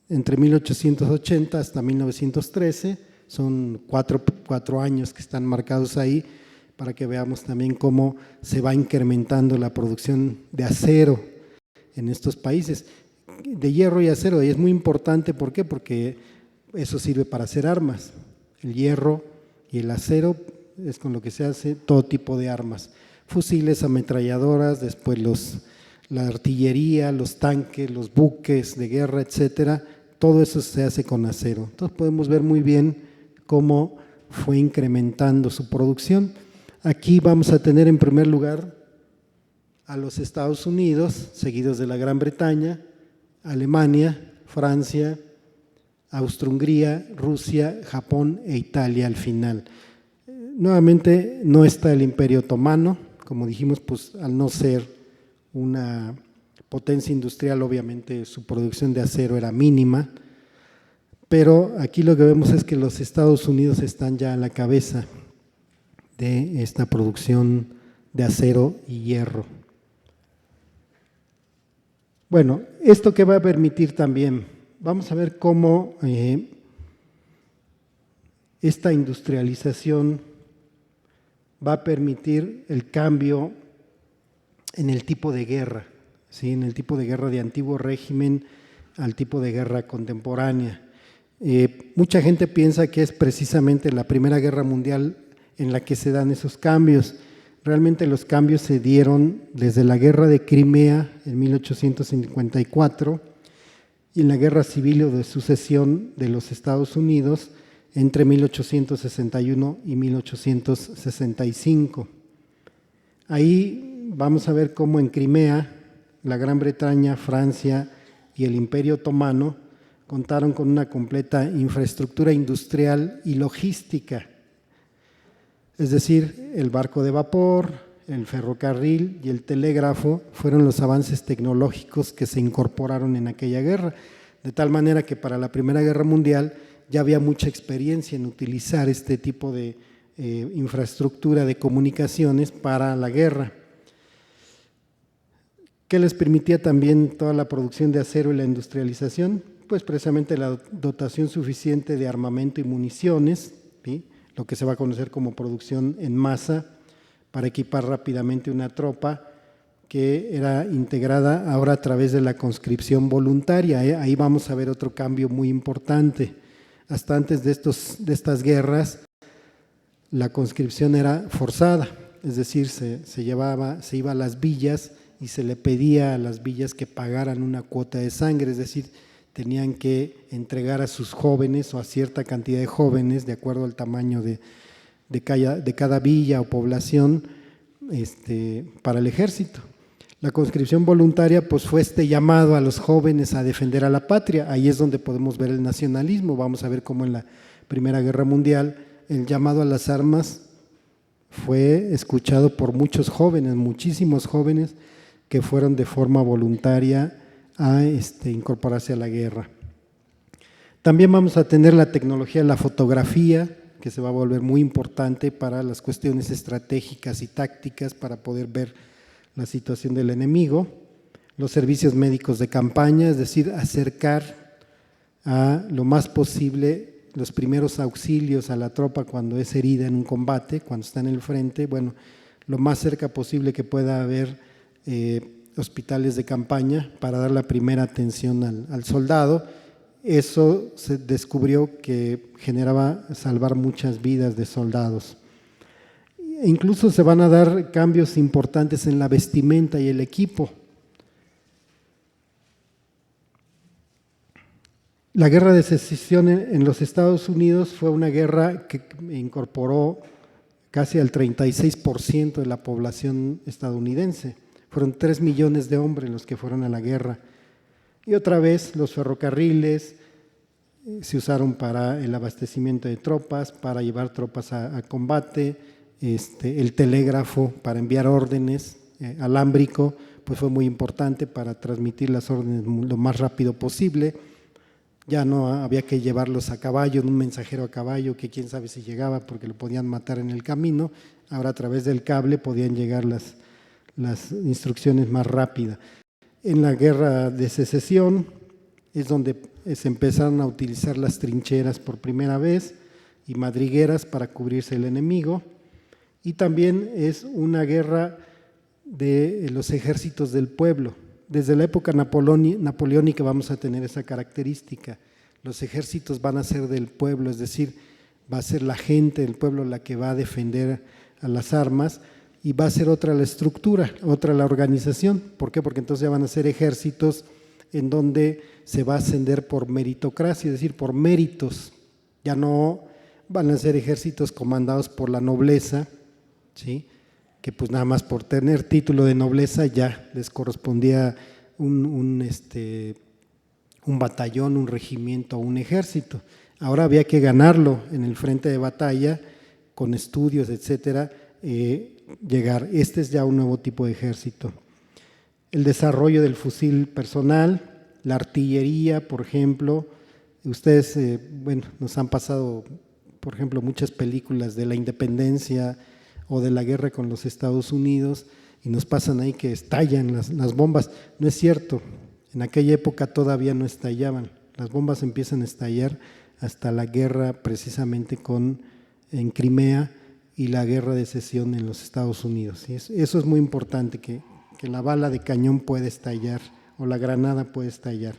entre 1880 hasta 1913, son cuatro años que están marcados ahí para que veamos también cómo se va incrementando la producción de acero en estos países, de hierro y acero, y es muy importante. ¿Por qué? Porque eso sirve para hacer armas, el hierro y el acero es con lo que se hace todo tipo de armas, fusiles, ametralladoras, después la artillería, los tanques, los buques de guerra, etcétera, todo eso se hace con acero. Entonces podemos ver muy bien cómo fue incrementando su producción. Aquí vamos a tener en primer lugar a los Estados Unidos, seguidos de la Gran Bretaña, Alemania, Francia, Austro-Hungría, Rusia, Japón e Italia al final. Nuevamente no está el Imperio Otomano, como dijimos, pues al no ser una potencia industrial, obviamente su producción de acero era mínima, pero aquí lo que vemos es que los Estados Unidos están ya a la cabeza de esta producción de acero y hierro. Bueno, ¿esto qué va a permitir también? Vamos a ver cómo esta industrialización va a permitir el cambio en el tipo de guerra, ¿sí? En el tipo de guerra de antiguo régimen al tipo de guerra contemporánea. Mucha gente piensa que es precisamente la Primera Guerra Mundial en la que se dan esos cambios. Realmente los cambios se dieron desde la Guerra de Crimea en 1854 y en la Guerra Civil o de Sucesión de los Estados Unidos entre 1861 y 1865. Ahí vamos a ver cómo en Crimea, la Gran Bretaña, Francia y el Imperio Otomano contaron con una completa infraestructura industrial y logística, es decir, el barco de vapor, el ferrocarril y el telégrafo fueron los avances tecnológicos que se incorporaron en aquella guerra, de tal manera que para la Primera Guerra Mundial ya había mucha experiencia en utilizar este tipo de infraestructura de comunicaciones para la guerra. ¿Qué les permitía también toda la producción de acero y la industrialización? Pues precisamente la dotación suficiente de armamento y municiones, ¿sí?, lo que se va a conocer como producción en masa para equipar rápidamente una tropa que era integrada ahora a través de la conscripción voluntaria. Ahí vamos a ver otro cambio muy importante. Hasta antes de estas guerras, la conscripción era forzada, es decir, se iba a las villas y se le pedía a las villas que pagaran una cuota de sangre, es decir, tenían que entregar a sus jóvenes o a cierta cantidad de jóvenes, de acuerdo al tamaño de cada villa o población, para el ejército. La conscripción voluntaria pues fue este llamado a los jóvenes a defender a la patria. Ahí es donde podemos ver el nacionalismo. Vamos a ver cómo en la Primera Guerra Mundial el llamado a las armas fue escuchado por muchos jóvenes, muchísimos jóvenes que fueron de forma voluntaria a incorporarse a la guerra. También vamos a tener la tecnología de la fotografía, que se va a volver muy importante para las cuestiones estratégicas y tácticas para poder ver la situación del enemigo. Los servicios médicos de campaña, es decir, acercar a lo más posible los primeros auxilios a la tropa cuando es herida en un combate, cuando está en el frente, bueno, lo más cerca posible que pueda haber hospitales de campaña para dar la primera atención al soldado. Eso se descubrió que generaba salvar muchas vidas de soldados. Incluso se van a dar cambios importantes en la vestimenta y el equipo. La guerra de secesión en los Estados Unidos fue una guerra que incorporó casi al 36% de la población estadounidense. Fueron 3 millones de hombres los que fueron a la guerra. Y otra vez los ferrocarriles se usaron para el abastecimiento de tropas, para llevar tropas a combate, el telégrafo para enviar órdenes, alámbrico, pues fue muy importante para transmitir las órdenes lo más rápido posible. Ya no había que llevarlos a caballo, en un mensajero a caballo, que quién sabe si llegaba porque lo podían matar en el camino. Ahora a través del cable podían llegar las instrucciones más rápidas. En la guerra de secesión es donde se empezaron a utilizar las trincheras por primera vez y madrigueras para cubrirse el enemigo. Y también es una guerra de los ejércitos del pueblo. Desde la época napoleónica vamos a tener esa característica. Los ejércitos van a ser del pueblo, es decir, va a ser la gente del pueblo la que va a defender a las armas y va a ser otra la estructura, otra la organización. ¿Por qué? Porque entonces ya van a ser ejércitos en donde se va a ascender por meritocracia, es decir, por méritos. Ya no van a ser ejércitos comandados por la nobleza, ¿sí?, que pues nada más por tener título de nobleza ya les correspondía un batallón, un regimiento o un ejército. Ahora había que ganarlo en el frente de batalla, con estudios, etcétera, llegar. Este es ya un nuevo tipo de ejército. El desarrollo del fusil personal, la artillería, por ejemplo. Ustedes, nos han pasado, por ejemplo, muchas películas de la independencia o de la guerra con los Estados Unidos y nos pasan ahí que estallan las bombas. No es cierto, en aquella época todavía no estallaban. Las bombas empiezan a estallar hasta la guerra precisamente en Crimea y la guerra de secesión en los Estados Unidos. Y eso es muy importante, que la bala de cañón puede estallar o la granada puede estallar.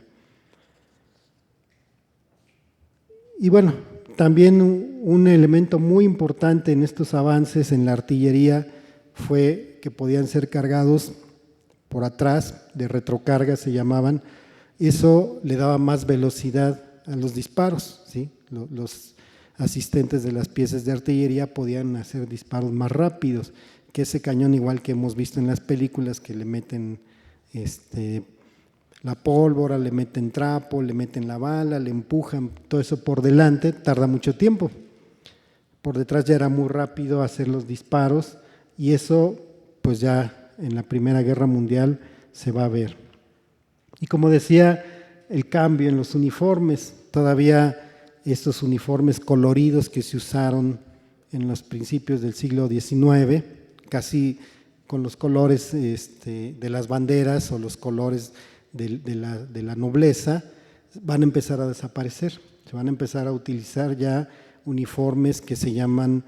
Y bueno, También un elemento muy importante en estos avances en la artillería fue que podían ser cargados por atrás, de retrocarga se llamaban. Eso le daba más velocidad a los disparos, ¿sí? Los asistentes de las piezas de artillería podían hacer disparos más rápidos que ese cañón, igual que hemos visto en las películas, que le meten la pólvora, le meten trapo, le meten la bala, le empujan, todo eso por delante tarda mucho tiempo. Por detrás ya era muy rápido hacer los disparos, y eso pues ya en la Primera Guerra Mundial se va a ver. Y como decía, el cambio en los uniformes, todavía estos uniformes coloridos que se usaron en los principios del siglo XIX, casi con los colores de las banderas o los colores de la nobleza, van a empezar a desaparecer. Se van a empezar a utilizar ya uniformes que se llaman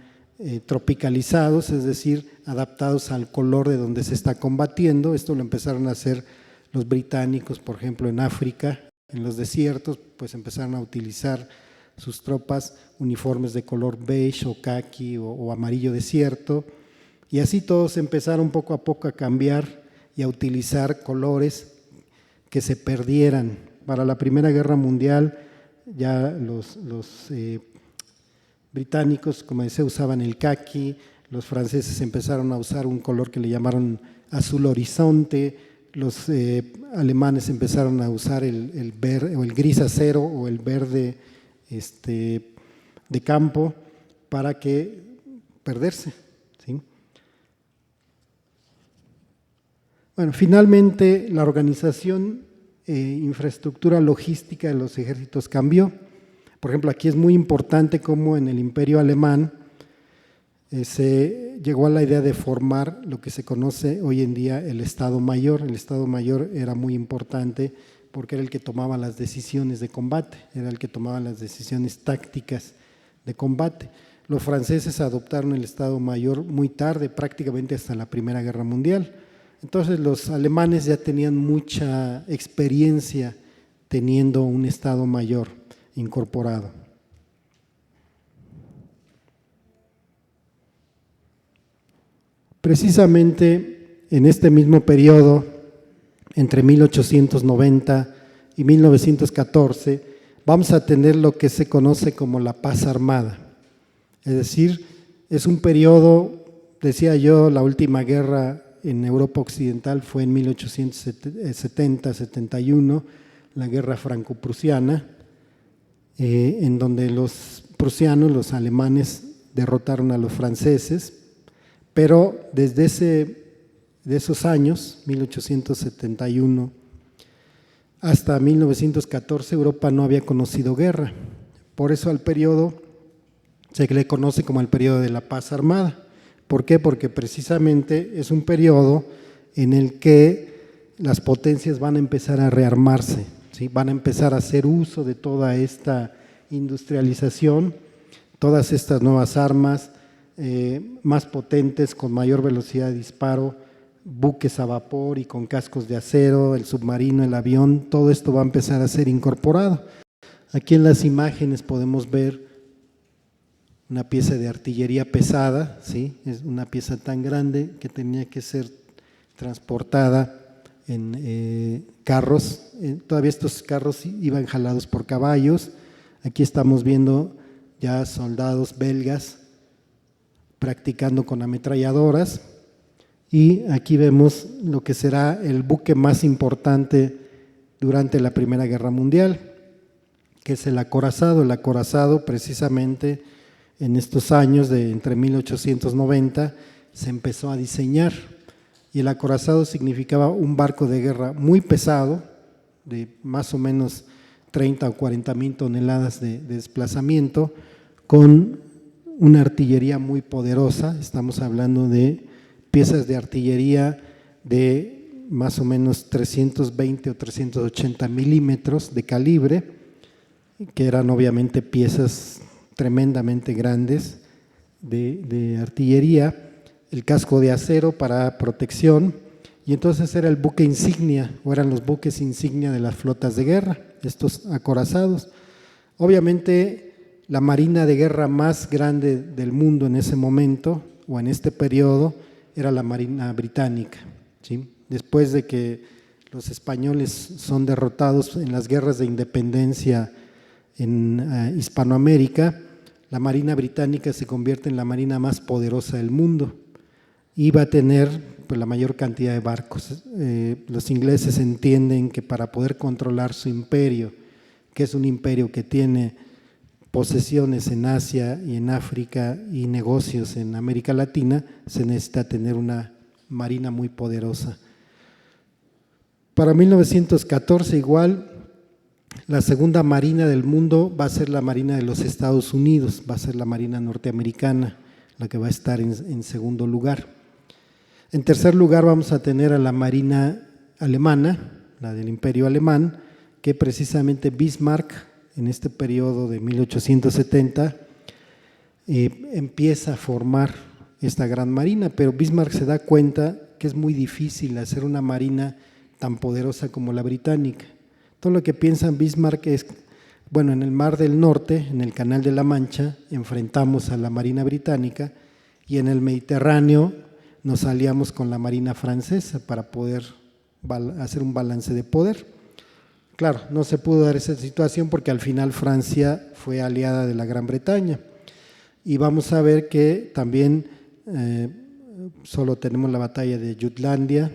tropicalizados, es decir, adaptados al color de donde se está combatiendo. Esto lo empezaron a hacer los británicos, por ejemplo, en África, en los desiertos, pues empezaron a utilizar sus tropas uniformes de color beige o caqui o amarillo desierto, y así todos empezaron poco a poco a cambiar y a utilizar colores que se perdieran. Para la Primera Guerra Mundial ya los británicos, como decía, usaban el caqui, los franceses empezaron a usar un color que le llamaron azul horizonte, los alemanes empezaron a usar el verde o el gris acero o el verde de campo para que perderse, ¿sí? Bueno, finalmente la organización infraestructura logística de los ejércitos cambió. Por ejemplo, aquí es muy importante cómo en el Imperio Alemán se llegó a la idea de formar lo que se conoce hoy en día el Estado Mayor. El Estado Mayor era muy importante porque era el que tomaba las decisiones de combate, era el que tomaba las decisiones tácticas de combate. Los franceses adoptaron el Estado Mayor muy tarde, prácticamente hasta la Primera Guerra Mundial. Entonces los alemanes ya tenían mucha experiencia teniendo un Estado Mayor incorporado. Precisamente en este mismo periodo, entre 1890 y 1914, vamos a tener lo que se conoce como la paz armada. Es decir, es un periodo, decía yo, la última guerra en Europa Occidental fue en 1870-71, la guerra franco-prusiana, en donde los prusianos, los alemanes, derrotaron a los franceses, pero desde esos años, 1871 hasta 1914, Europa no había conocido guerra. Por eso al periodo se le conoce como el periodo de la paz armada. ¿Por qué? Porque precisamente es un periodo en el que las potencias van a empezar a rearmarse, ¿sí? Van a empezar a hacer uso de toda esta industrialización, todas estas nuevas armas más potentes, con mayor velocidad de disparo, buques a vapor y con cascos de acero, el submarino, el avión, todo esto va a empezar a ser incorporado. Aquí en las imágenes podemos ver una pieza de artillería pesada, ¿sí? Es una pieza tan grande que tenía que ser transportada en carros. Todavía estos carros iban jalados por caballos. Aquí estamos viendo ya soldados belgas practicando con ametralladoras, y aquí vemos lo que será el buque más importante durante la Primera Guerra Mundial, que es el acorazado. El acorazado, precisamente en estos años de entre 1890 se empezó a diseñar, y el acorazado significaba un barco de guerra muy pesado, de más o menos 30 o 40 mil toneladas de desplazamiento, con una artillería muy poderosa. Estamos hablando de piezas de artillería de más o menos 320 o 380 milímetros de calibre, que eran obviamente piezas tremendamente grandes de artillería, el casco de acero para protección, y entonces era el buque insignia, o eran los buques insignia de las flotas de guerra, estos acorazados. Obviamente la marina de guerra más grande del mundo en ese momento o en este periodo era la Marina Británica, ¿sí? Después de que los españoles son derrotados en las guerras de independencia en Hispanoamérica, la Marina Británica se convierte en la marina más poderosa del mundo y va a tener pues, la mayor cantidad de barcos. Los ingleses entienden que para poder controlar su imperio, que es un imperio que tiene posesiones en Asia y en África y negocios en América Latina, se necesita tener una marina muy poderosa. Para 1914 igual, la segunda marina del mundo va a ser la marina de los Estados Unidos, va a ser la marina norteamericana, la que va a estar en segundo lugar. En tercer lugar vamos a tener a la marina alemana, la del Imperio Alemán, que precisamente Bismarck, en este periodo de 1870, empieza a formar esta gran marina, pero Bismarck se da cuenta que es muy difícil hacer una marina tan poderosa como la británica. Todo lo que piensa Bismarck es, bueno, en el Mar del Norte, en el Canal de la Mancha, enfrentamos a la marina británica y en el Mediterráneo nos aliamos con la marina francesa para poder hacer un balance de poder. Claro, no se pudo dar esa situación porque al final Francia fue aliada de la Gran Bretaña y vamos a ver que también solo tenemos la batalla de Jutlandia,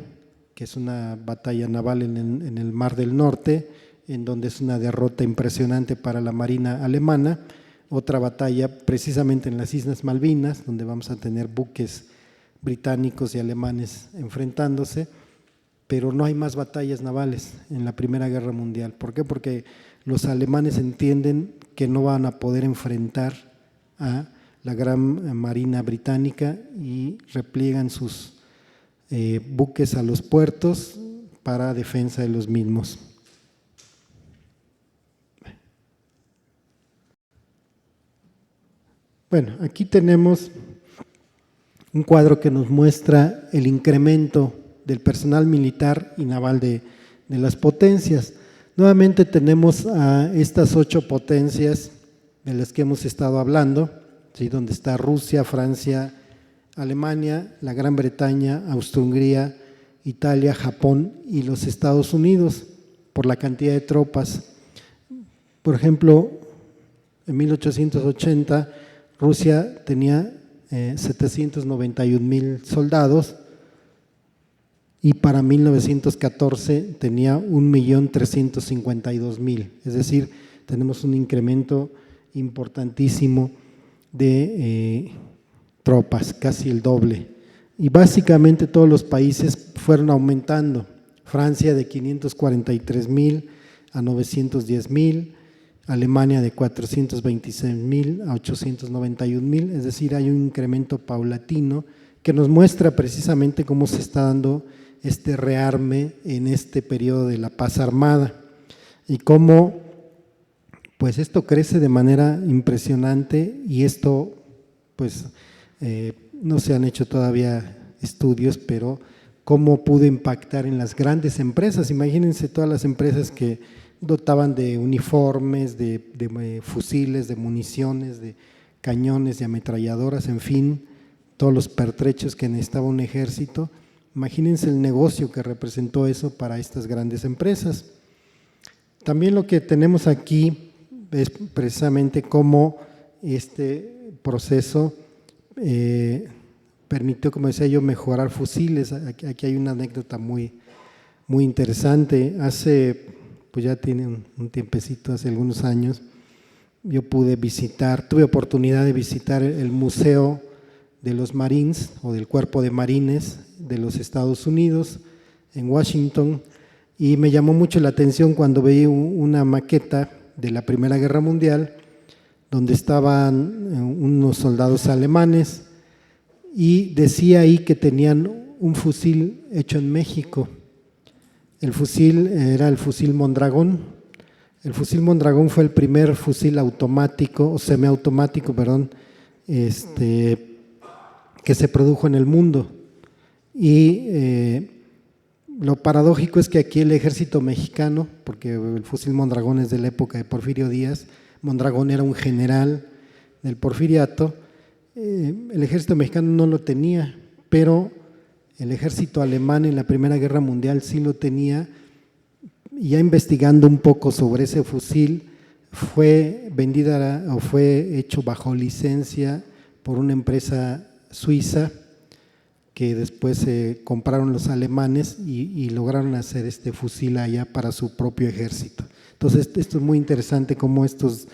que es una batalla naval en el Mar del Norte, en donde es una derrota impresionante para la marina alemana, otra batalla precisamente en las Islas Malvinas, donde vamos a tener buques británicos y alemanes enfrentándose, pero no hay más batallas navales en la Primera Guerra Mundial. ¿Por qué? Porque los alemanes entienden que no van a poder enfrentar a la gran marina británica y repliegan sus buques a los puertos para defensa de los mismos. Bueno, aquí tenemos un cuadro que nos muestra el incremento del personal militar y naval de las potencias. Nuevamente tenemos a estas 8 potencias de las que hemos estado hablando, ¿sí? Donde está Rusia, Francia, Alemania, la Gran Bretaña, Austria-Hungría, Italia, Japón y los Estados Unidos, por la cantidad de tropas. Por ejemplo, en 1880 Rusia tenía 791,000 soldados y para 1914 tenía 1,352,000, es decir, tenemos un incremento importantísimo de tropas, casi el doble. Y básicamente todos los países fueron aumentando. Francia de 543,000 a 910,000, Alemania de 426,000 a 891,000, es decir, hay un incremento paulatino que nos muestra precisamente cómo se está dando este rearme en este periodo de la paz armada y cómo pues esto crece de manera impresionante y esto pues no se han hecho todavía estudios, pero cómo pudo impactar en las grandes empresas. Imagínense todas las empresas que dotaban de uniformes, de fusiles, de municiones, de cañones, de ametralladoras, en fin, todos los pertrechos que necesitaba un ejército. Imagínense el negocio que representó eso para estas grandes empresas. También lo que tenemos aquí es precisamente cómo este proceso permitió, como decía yo, mejorar fusiles. Aquí hay una anécdota muy interesante. Pues ya tiene un tiempecito, hace algunos años, yo tuve oportunidad de visitar el Museo de los Marines o del Cuerpo de Marines de los Estados Unidos en Washington y me llamó mucho la atención cuando veí una maqueta de la Primera Guerra Mundial donde estaban unos soldados alemanes y decía ahí que tenían un fusil hecho en México. El fusil era el fusil Mondragón. El fusil Mondragón fue el primer fusil automático o semiautomático, que se produjo en el mundo. Y lo paradójico es que aquí el ejército mexicano, porque el fusil Mondragón es de la época de Porfirio Díaz, Mondragón era un general del Porfiriato. El ejército mexicano no lo tenía, pero el ejército alemán en la Primera Guerra Mundial sí lo tenía. Y ya investigando un poco sobre ese fusil, fue vendida o fue hecho bajo licencia por una empresa suiza que después compraron los alemanes y lograron hacer este fusil allá para su propio ejército. Entonces, esto es muy interesante cómo estos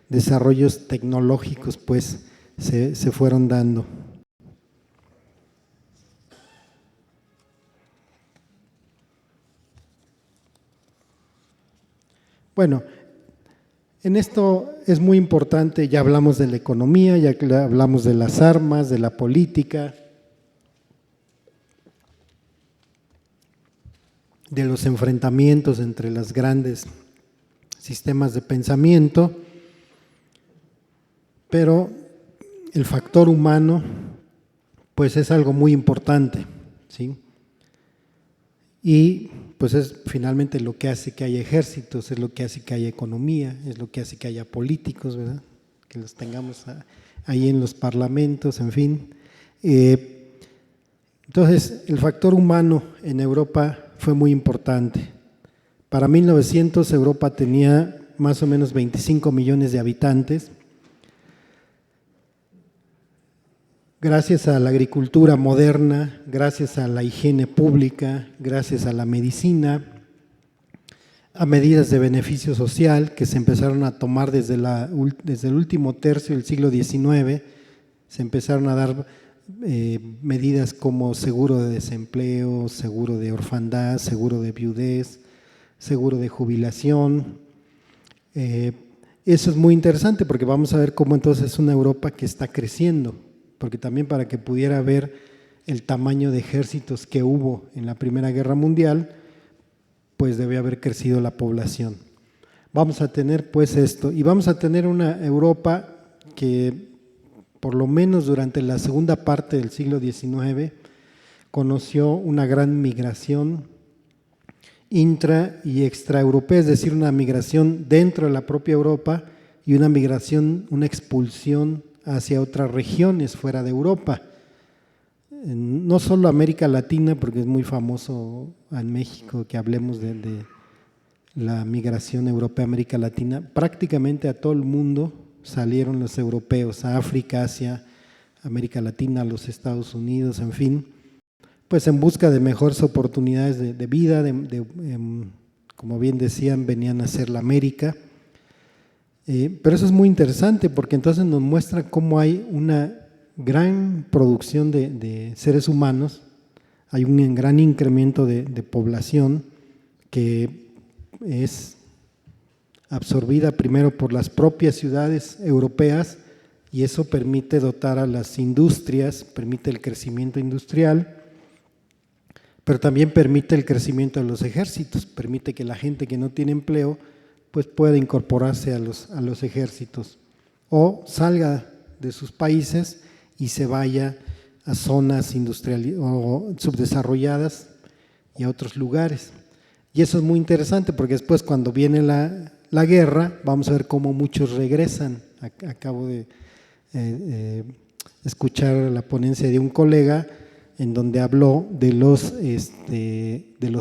desarrollos tecnológicos pues se fueron dando. Bueno, en esto es muy importante, ya hablamos de la economía, ya hablamos de las armas, de la política, de los enfrentamientos entre los grandes sistemas de pensamiento, pero el factor humano pues es algo muy importante, ¿sí? Y pues es finalmente lo que hace que haya ejércitos, es lo que hace que haya economía, es lo que hace que haya políticos, ¿verdad? Que los tengamos ahí en los parlamentos, en fin. Entonces, el factor humano en Europa fue muy importante. Para 1900 Europa tenía más o menos 25 millones de habitantes. Gracias a la agricultura moderna, gracias a la higiene pública, gracias a la medicina, a medidas de beneficio social que se empezaron a tomar desde el último tercio del siglo XIX, se empezaron a dar medidas como seguro de desempleo, seguro de orfandad, seguro de viudez, seguro de jubilación. Eso es muy interesante porque vamos a ver cómo entonces es una Europa que está creciendo, porque también para que pudiera ver el tamaño de ejércitos que hubo en la Primera Guerra Mundial, pues debe haber crecido la población. Vamos a tener pues esto, y vamos a tener una Europa que por lo menos durante la segunda parte del siglo XIX conoció una gran migración intra y extraeuropea, es decir, una migración dentro de la propia Europa y una migración, una expulsión hacia otras regiones fuera de Europa. No solo América Latina, porque es muy famoso en México que hablemos de la migración europea a América Latina, prácticamente a todo el mundo salieron los europeos, a África, Asia, América Latina, los Estados Unidos, en fin, pues en busca de mejores oportunidades de vida, como bien decían, venían a ser la América. Pero eso es muy interesante porque entonces nos muestra cómo hay una gran producción de seres humanos, hay un gran incremento de población que es absorbida primero por las propias ciudades europeas y eso permite dotar a las industrias, permite el crecimiento industrial, pero también permite el crecimiento de los ejércitos, permite que la gente que no tiene empleo pues pueda incorporarse a los ejércitos o salga de sus países y se vaya a zonas industriales o subdesarrolladas y a otros lugares. Y eso es muy interesante porque después cuando viene la guerra vamos a ver cómo muchos regresan. Acabo de escuchar la ponencia de un colega en donde habló de los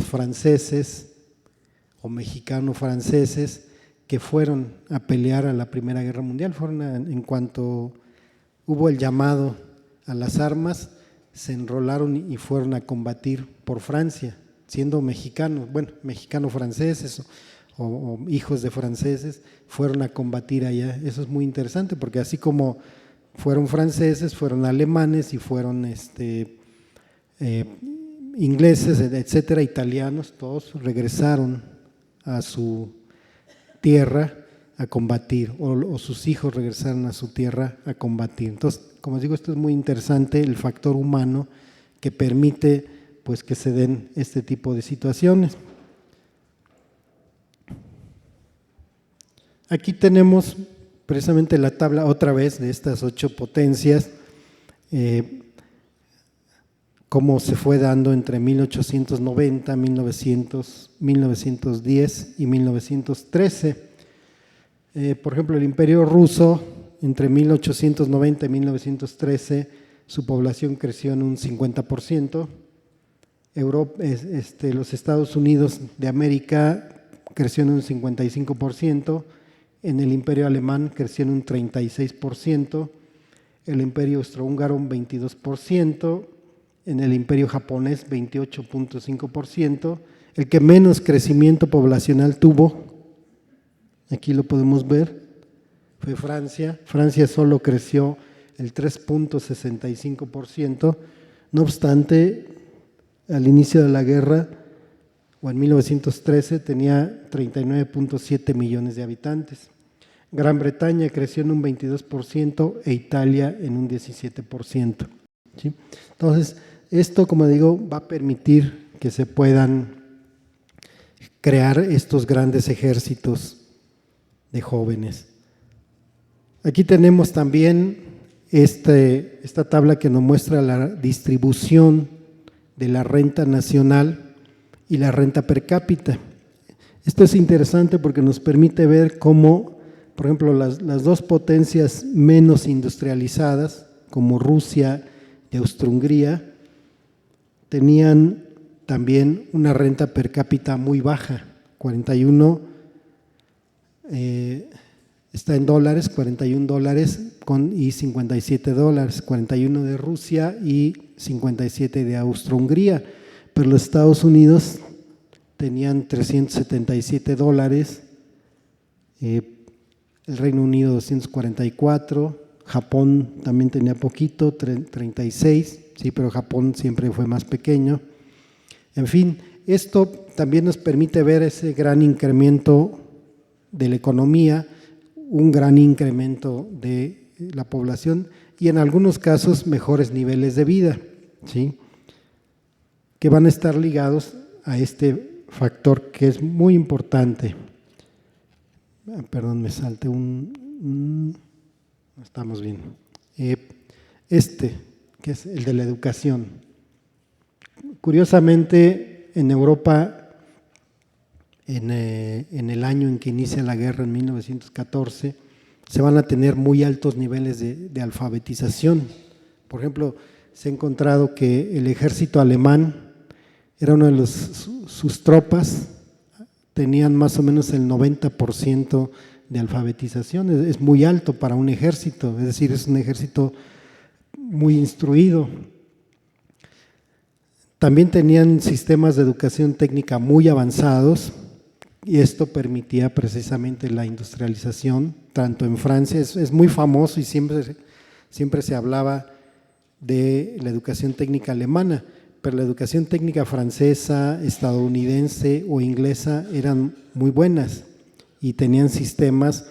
franceses o mexicanos-franceses que fueron a pelear a la Primera Guerra Mundial. En cuanto hubo el llamado a las armas, se enrolaron y fueron a combatir por Francia, siendo mexicanos, bueno, mexicano-franceses o hijos de franceses, fueron a combatir allá. Eso es muy interesante porque así como fueron franceses, fueron alemanes y fueron ingleses, etcétera, italianos, todos regresaron a su tierra a combatir o sus hijos regresaron a su tierra a combatir. Entonces, como digo, esto es muy interesante, el factor humano que permite pues que se den este tipo de situaciones. Aquí tenemos precisamente la tabla otra vez de estas 8 potencias, cómo se fue dando entre 1890, 1910 y 1913. Por ejemplo, el Imperio Ruso, entre 1890 y 1913, su población creció en un 50%. Los Estados Unidos de América creció en un 55%, en el Imperio Alemán creció en un 36%, el Imperio Austrohúngaro un 22%, en el Imperio Japonés 28.5%, el que menos crecimiento poblacional tuvo, aquí lo podemos ver, fue Francia. Francia solo creció el 3.65%, no obstante, al inicio de la guerra, o en 1913, tenía 39.7 millones de habitantes. Gran Bretaña creció en un 22% e Italia en un 17%. ¿Sí? Entonces, esto, como digo, va a permitir que se puedan crear estos grandes ejércitos de jóvenes. Aquí tenemos también esta tabla que nos muestra la distribución de la renta nacional y la renta per cápita. Esto es interesante porque nos permite ver cómo, por ejemplo, las dos potencias menos industrializadas, como Rusia y Austria-Hungría, tenían también una renta per cápita muy baja, 41, está en dólares, 41 dólares y 57 dólares, 41 de Rusia y 57 de Austria-Hungría, pero los Estados Unidos tenían 377 dólares, el Reino Unido 244, Japón también tenía poquito, 36, sí, pero Japón siempre fue más pequeño. En fin, esto también nos permite ver ese gran incremento de la economía, un gran incremento de la población y en algunos casos mejores niveles de vida, ¿sí? Que van a estar ligados a este factor que es muy importante. Perdón, me salté estamos bien. Que es el de la educación. Curiosamente, en Europa, en el año en que inicia la guerra, en 1914, se van a tener muy altos niveles de alfabetización. Por ejemplo, se ha encontrado que el ejército alemán era uno de sus tropas, tenían más o menos el 90% de alfabetización, es muy alto para un ejército, es decir, es un ejército muy instruido. También tenían sistemas de educación técnica muy avanzados y esto permitía precisamente la industrialización, tanto en Francia, es muy famoso y siempre se hablaba de la educación técnica alemana, pero la educación técnica francesa, estadounidense o inglesa eran muy buenas y tenían sistemas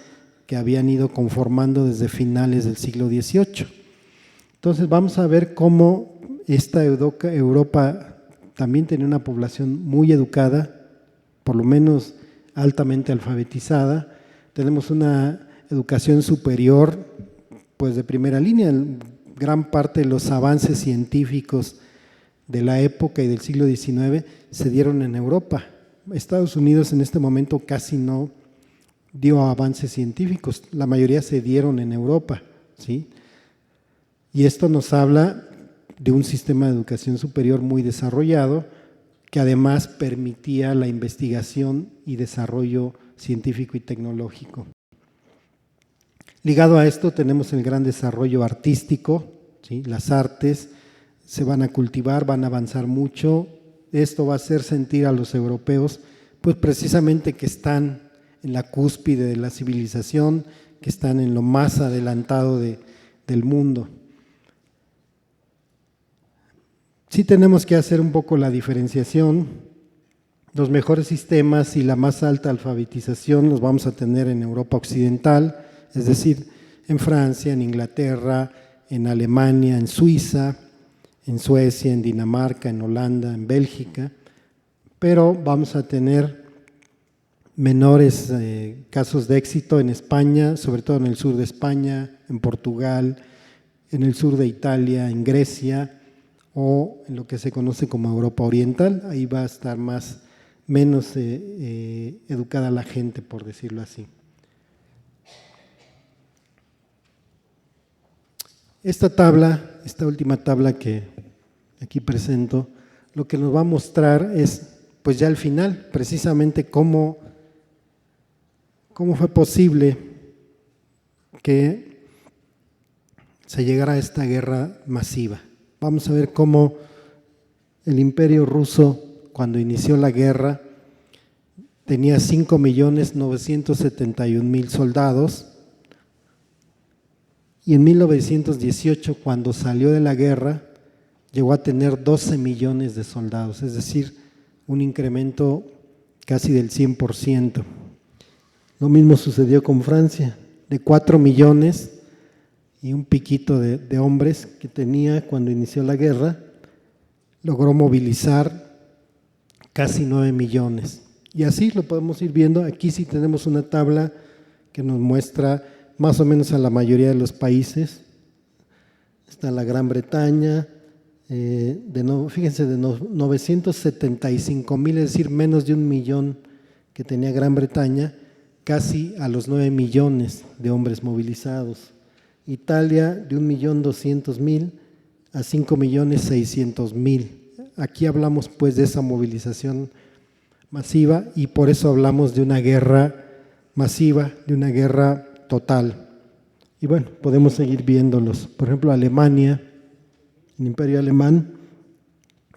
que habían ido conformando desde finales del siglo XVIII. Entonces vamos a ver cómo esta Europa también tenía una población muy educada, por lo menos altamente alfabetizada. Tenemos una educación superior, pues de primera línea. Gran parte de los avances científicos de la época y del siglo XIX se dieron en Europa. Estados Unidos en este momento casi no dio avances científicos, la mayoría se dieron en Europa, ¿sí? Y esto nos habla de un sistema de educación superior muy desarrollado que además permitía la investigación y desarrollo científico y tecnológico. Ligado a esto tenemos el gran desarrollo artístico, ¿sí? Las artes se van a cultivar, van a avanzar mucho. Esto va a hacer sentir a los europeos, pues precisamente que están en la cúspide de la civilización, que están en lo más adelantado del mundo. Sí tenemos que hacer un poco la diferenciación. Los mejores sistemas y la más alta alfabetización los vamos a tener en Europa occidental, es decir, en Francia, en Inglaterra, en Alemania, en Suiza, en Suecia, en Dinamarca, en Holanda, en Bélgica, pero vamos a tener menores casos de éxito en España, sobre todo en el sur de España, en Portugal, en el sur de Italia, en Grecia o en lo que se conoce como Europa Oriental. Ahí va a estar menos educada la gente, por decirlo así. Esta última tabla que aquí presento, lo que nos va a mostrar es, pues ya al final, precisamente cómo fue posible que se llegara a esta guerra masiva. Vamos a ver cómo el Imperio Ruso, cuando inició la guerra, tenía 5.971.000 soldados, y en 1918, cuando salió de la guerra, llegó a tener 12 millones de soldados, es decir, un incremento casi del 100%. Lo mismo sucedió con Francia, de 4 millones y un piquito de hombres que tenía cuando inició la guerra, logró movilizar casi 9 millones. Y así lo podemos ir viendo. Aquí sí tenemos una tabla que nos muestra más o menos a la mayoría de los países. Está la Gran Bretaña, fíjense, de 975.000, es decir, menos de 1 millón que tenía Gran Bretaña, casi a los 9 millones de hombres movilizados. Italia de 1.200.000 a 5.600.000. Aquí hablamos pues de esa movilización masiva y por eso hablamos de una guerra masiva, de una guerra total. Y bueno, podemos seguir viéndolos. Por ejemplo, Alemania, el Imperio Alemán,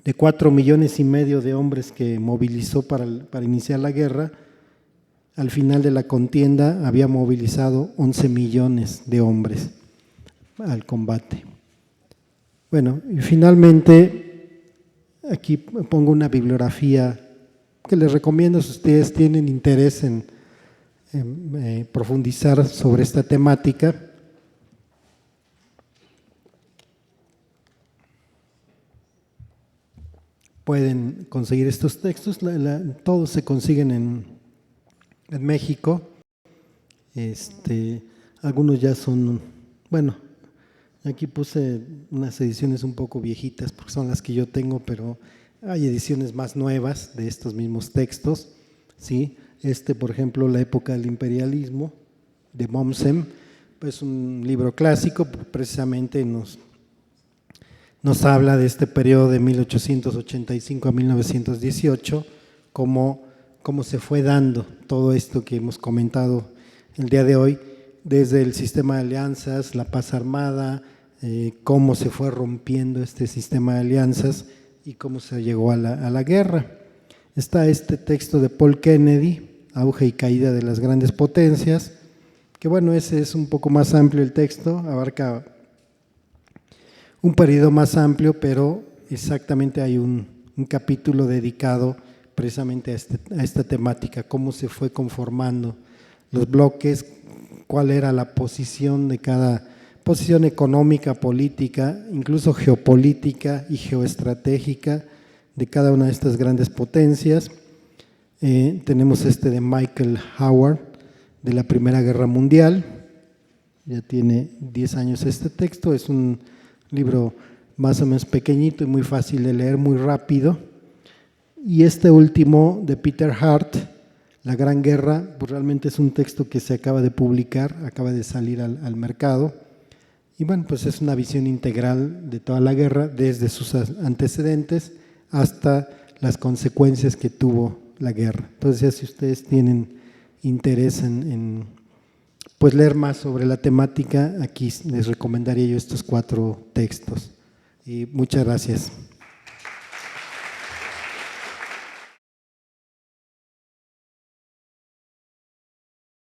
de 4,5 millones de hombres que movilizó para iniciar la guerra, al final de la contienda había movilizado 11 millones de hombres al combate. Bueno, y finalmente, aquí pongo una bibliografía que les recomiendo si ustedes tienen interés en profundizar sobre esta temática. Pueden conseguir estos textos, todos se consiguen en México. Algunos ya son, bueno, aquí puse unas ediciones un poco viejitas porque son las que yo tengo, pero hay ediciones más nuevas de estos mismos textos, ¿sí? Por ejemplo, La época del imperialismo, de Mommsen, pues un libro clásico, precisamente nos habla de este periodo de 1885 a 1918, cómo se fue dando todo esto que hemos comentado el día de hoy, desde el sistema de alianzas, la paz armada, cómo se fue rompiendo este sistema de alianzas y cómo se llegó a la guerra. Está este texto de Paul Kennedy, Auge y caída de las grandes potencias, que bueno, ese es un poco más amplio el texto, abarca un periodo más amplio, pero exactamente hay un capítulo dedicado precisamente a esta temática, cómo se fue conformando los bloques, cuál era la posición de cada posición económica, política, incluso geopolítica y geoestratégica de cada una de estas grandes potencias. Tenemos de Michael Howard, de la Primera Guerra Mundial, ya tiene 10 años este texto, es un libro más o menos pequeñito y muy fácil de leer, muy rápido. Y este último de Peter Hart, La Gran Guerra, pues realmente es un texto que se acaba de publicar, acaba de salir al mercado. Y bueno, pues es una visión integral de toda la guerra, desde sus antecedentes hasta las consecuencias que tuvo la guerra. Entonces, ya si ustedes tienen interés en pues leer más sobre la temática, aquí les recomendaría yo estos 4 textos. Y muchas gracias.